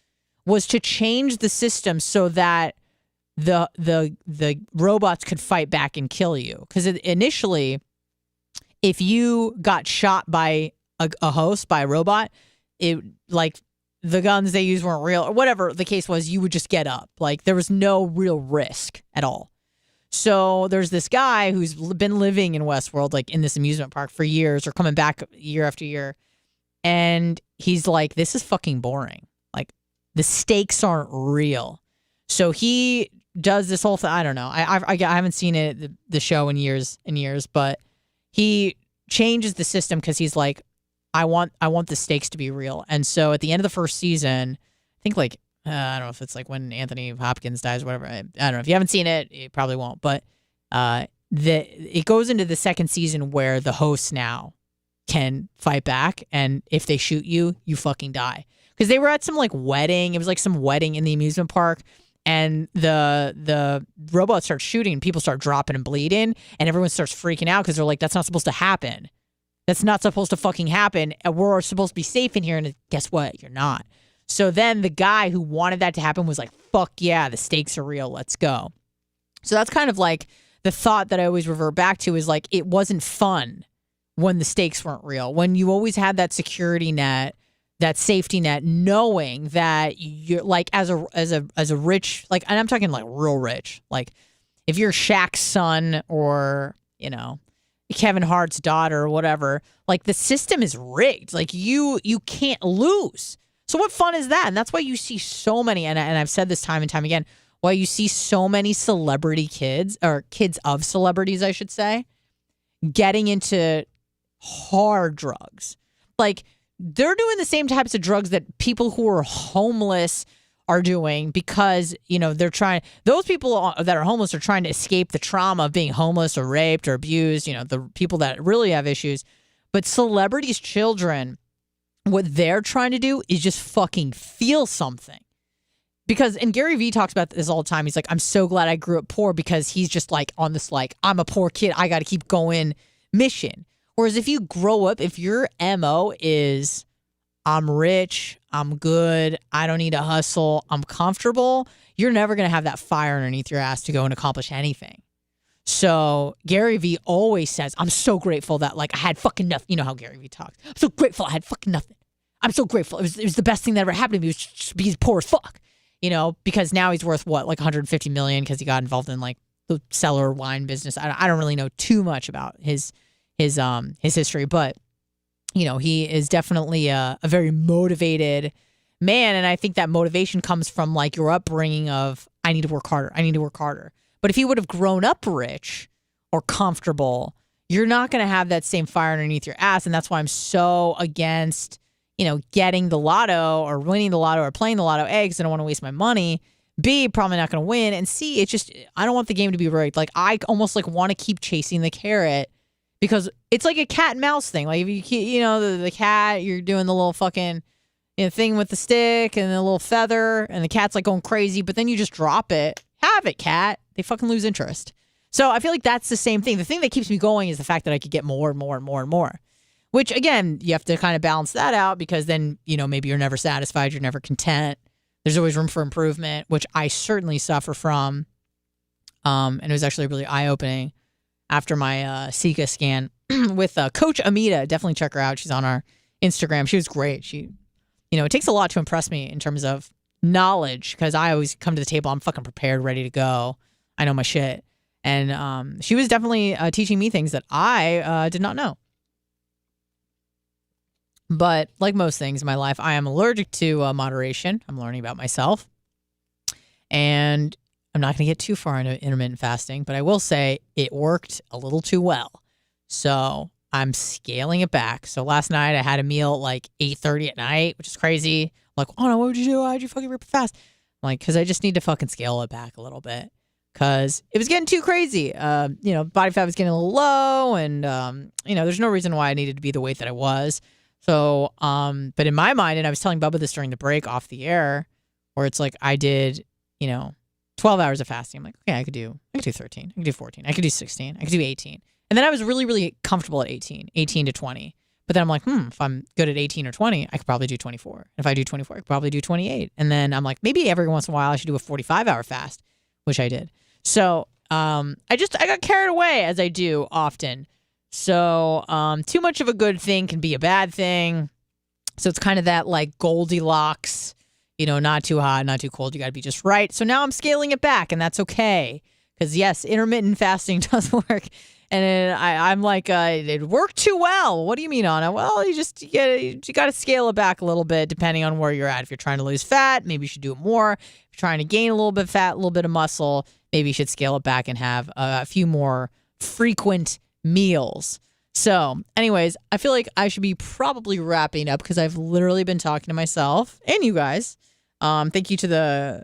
was to change the system so that the robots could fight back and kill you. Because initially, if you got shot by a host, by a robot, the guns they used weren't real or whatever the case was, you would just get up. Like there was no real risk at all. So there's this guy who's been living in Westworld, like in this amusement park for years or coming back year after year. And he's like, this is fucking boring. Like the stakes aren't real. So he does this whole thing. I don't know. I haven't seen the show in years and years, but he changes the system because he's like, I want the stakes to be real. And so at the end of the first season, I think like, I don't know if it's like when Anthony Hopkins dies or whatever. I don't know. If you haven't seen it, you probably won't. But it goes into the second season where the hosts now can fight back. And if they shoot you, you fucking die. Because they were at some like wedding. It was like some wedding in the amusement park. And the robots start shooting and people start dropping and bleeding. And everyone starts freaking out because they're like, that's not supposed to happen. That's not supposed to fucking happen. We're supposed to be safe in here. And guess what? You're not. So then the guy who wanted that to happen was like, fuck yeah, the stakes are real. Let's go. So that's kind of like the thought that I always revert back to is like, it wasn't fun when the stakes weren't real. When you always had that security net, that safety net, knowing that you're like as a rich, like, and I'm talking like real rich, like if you're Shaq's son or, you know, Kevin Hart's daughter or whatever, like the system is rigged. Like you can't lose. So what fun is that? And that's why you see so many, and I've said this time and time again, why you see so many celebrity kids, or kids of celebrities, I should say, getting into hard drugs. Like they're doing the same types of drugs that people who are homeless are doing because, you know, those people that are homeless are trying to escape the trauma of being homeless or raped or abused, you know, the people that really have issues. But celebrities' children, what they're trying to do is just fucking feel something. Because, and Gary Vee talks about this all the time. He's like, I'm so glad I grew up poor, because he's just like on this, like, I'm a poor kid, I got to keep going mission. Whereas if you grow up, if your MO is, I'm rich, I'm good, I don't need to hustle, I'm comfortable, you're never going to have that fire underneath your ass to go and accomplish anything. So Gary Vee always says, I'm so grateful that like I had fucking nothing. You know how Gary Vee talks. I'm so grateful I had fucking nothing. I'm so grateful. It was the best thing that ever happened to me. It was just he's poor as fuck. You know, because now he's worth what, like 150 million because he got involved in like the cellar wine business. I don't really know too much about his history, but you know, he is definitely a very motivated man. And I think that motivation comes from like your upbringing of, I need to work harder. I need to work harder. But if he would have grown up rich or comfortable, you're not going to have that same fire underneath your ass. And that's why I'm so against, you know, getting the lotto or winning the lotto or playing the lotto. A, because I don't want to waste my money. B, probably not going to win. And C, it's just, I don't want the game to be rigged. Like I almost like want to keep chasing the carrot because it's like a cat and mouse thing. Like if you keep, you know, the cat, you're doing the little fucking, you know, thing with the stick and the little feather and the cat's like going crazy, but then you just drop it. Have it, cat. They fucking lose interest. So I feel like that's the same thing. The thing that keeps me going is the fact that I could get more and more and more and more, which again, you have to kind of balance that out because then, you know, maybe you're never satisfied. You're never content. There's always room for improvement, which I certainly suffer from. And it was actually really eye-opening after my Sika scan with Coach Amita. Definitely check her out. She's on our Instagram. She was great. She, you know, it takes a lot to impress me in terms of knowledge because I always come to the table, I'm fucking prepared, ready to go. I know my shit. And she was definitely teaching me things that I did not know. But like most things in my life, I am allergic to moderation. I'm learning about myself. And I'm not going to get too far into intermittent fasting, but I will say it worked a little too well. So I'm scaling it back. So last night I had a meal at like 8:30 at night, which is crazy. I'm like, oh no, what would you do? Why'd you fucking rip it fast? I'm like, because I just need to fucking scale it back a little bit. Because it was getting too crazy. You know, body fat was getting a little low. And, you know, there's no reason why I needed to be the weight that I was. So, but in my mind, and I was telling Bubba this during the break off the air, where it's like I did, 12 hours of fasting. I'm like, okay, I could do 13. I could do 14. I could do 16. I could do 18. And then I was really, really comfortable at 18 to 20. But then I'm like, if I'm good at 18 or 20, I could probably do 24. If I do 24, I could probably do 28. And then I'm like, maybe every once in a while I should do a 45-hour fast, which I did. So I got carried away, as I do often. So too much of a good thing can be a bad thing. So it's kind of that like Goldilocks, not too hot, not too cold. You got to be just right. So now I'm scaling it back, and that's okay. Because yes, intermittent fasting does work. And I'm like, it worked too well. What do you mean, Anna? Well, you got to scale it back a little bit depending on where you're at. If you're trying to lose fat, maybe you should do it more. If you're trying to gain a little bit of fat, a little bit of muscle, maybe you should scale it back and have a few more frequent meals. So anyways, I feel like I should be probably wrapping up because I've literally been talking to myself and you guys. Thank you to the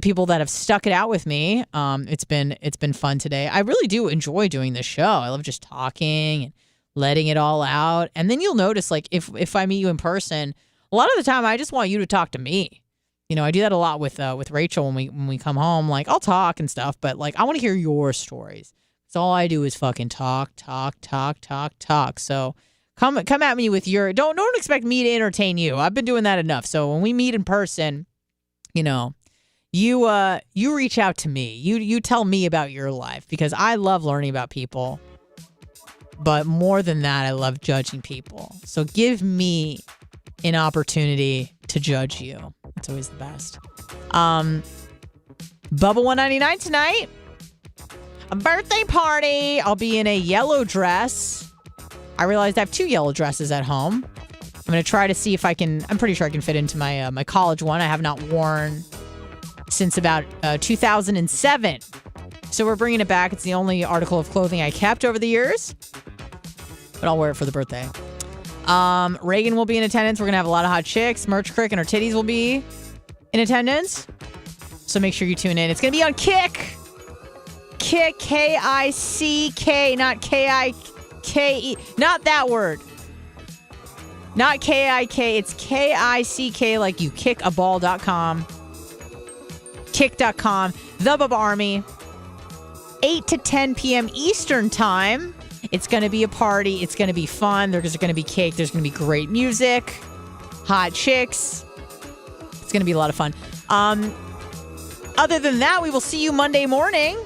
people that have stuck it out with me. It's been fun today. I really do enjoy doing this show. I love just talking and letting it all out. And then you'll notice, like, if I meet you in person, a lot of the time I just want you to talk to me. I do that a lot with Rachel when we come home. Like, I'll talk and stuff, but like I want to hear your stories. So all I do is fucking talk. So come at me with your don't expect me to entertain you. I've been doing that enough. So when we meet in person, you reach out to me. You tell me about your life because I love learning about people. But more than that, I love judging people. So give me an opportunity to judge you. It's always the best. Bubba 199 tonight. A birthday party. I'll be in a yellow dress. I realized I have 2 yellow dresses at home. I'm going to try to see if I can. I'm pretty sure I can fit into my my college one. I have not worn since about 2007. So we're bringing it back. It's the only article of clothing I kept over the years. But I'll wear it for the birthday. Reagan will be in attendance. We're going to have a lot of hot chicks. Merch Crick and her titties will be in attendance. So make sure you tune in. It's going to be on Kick. Kick, K-I-C-K, not K-I-K-E. Not that word. Not K-I-K. It's K-I-C-K like you kickaball.com. Kick.com. The Bubba Army. 8 to 10 p.m. Eastern time. It's going to be a party. It's going to be fun. There's going to be cake. There's going to be great music. Hot chicks. It's going to be a lot of fun. Other than that, we will see you Monday morning.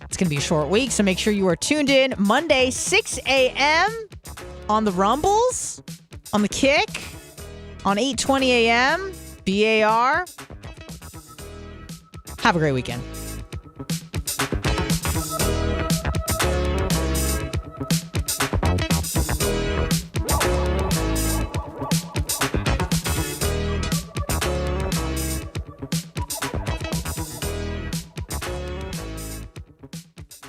It's going to be a short week, so make sure you are tuned in Monday, 6 a.m. on the Rumbles, on the Kick, on 8:20 a.m. BAR. Have a great weekend.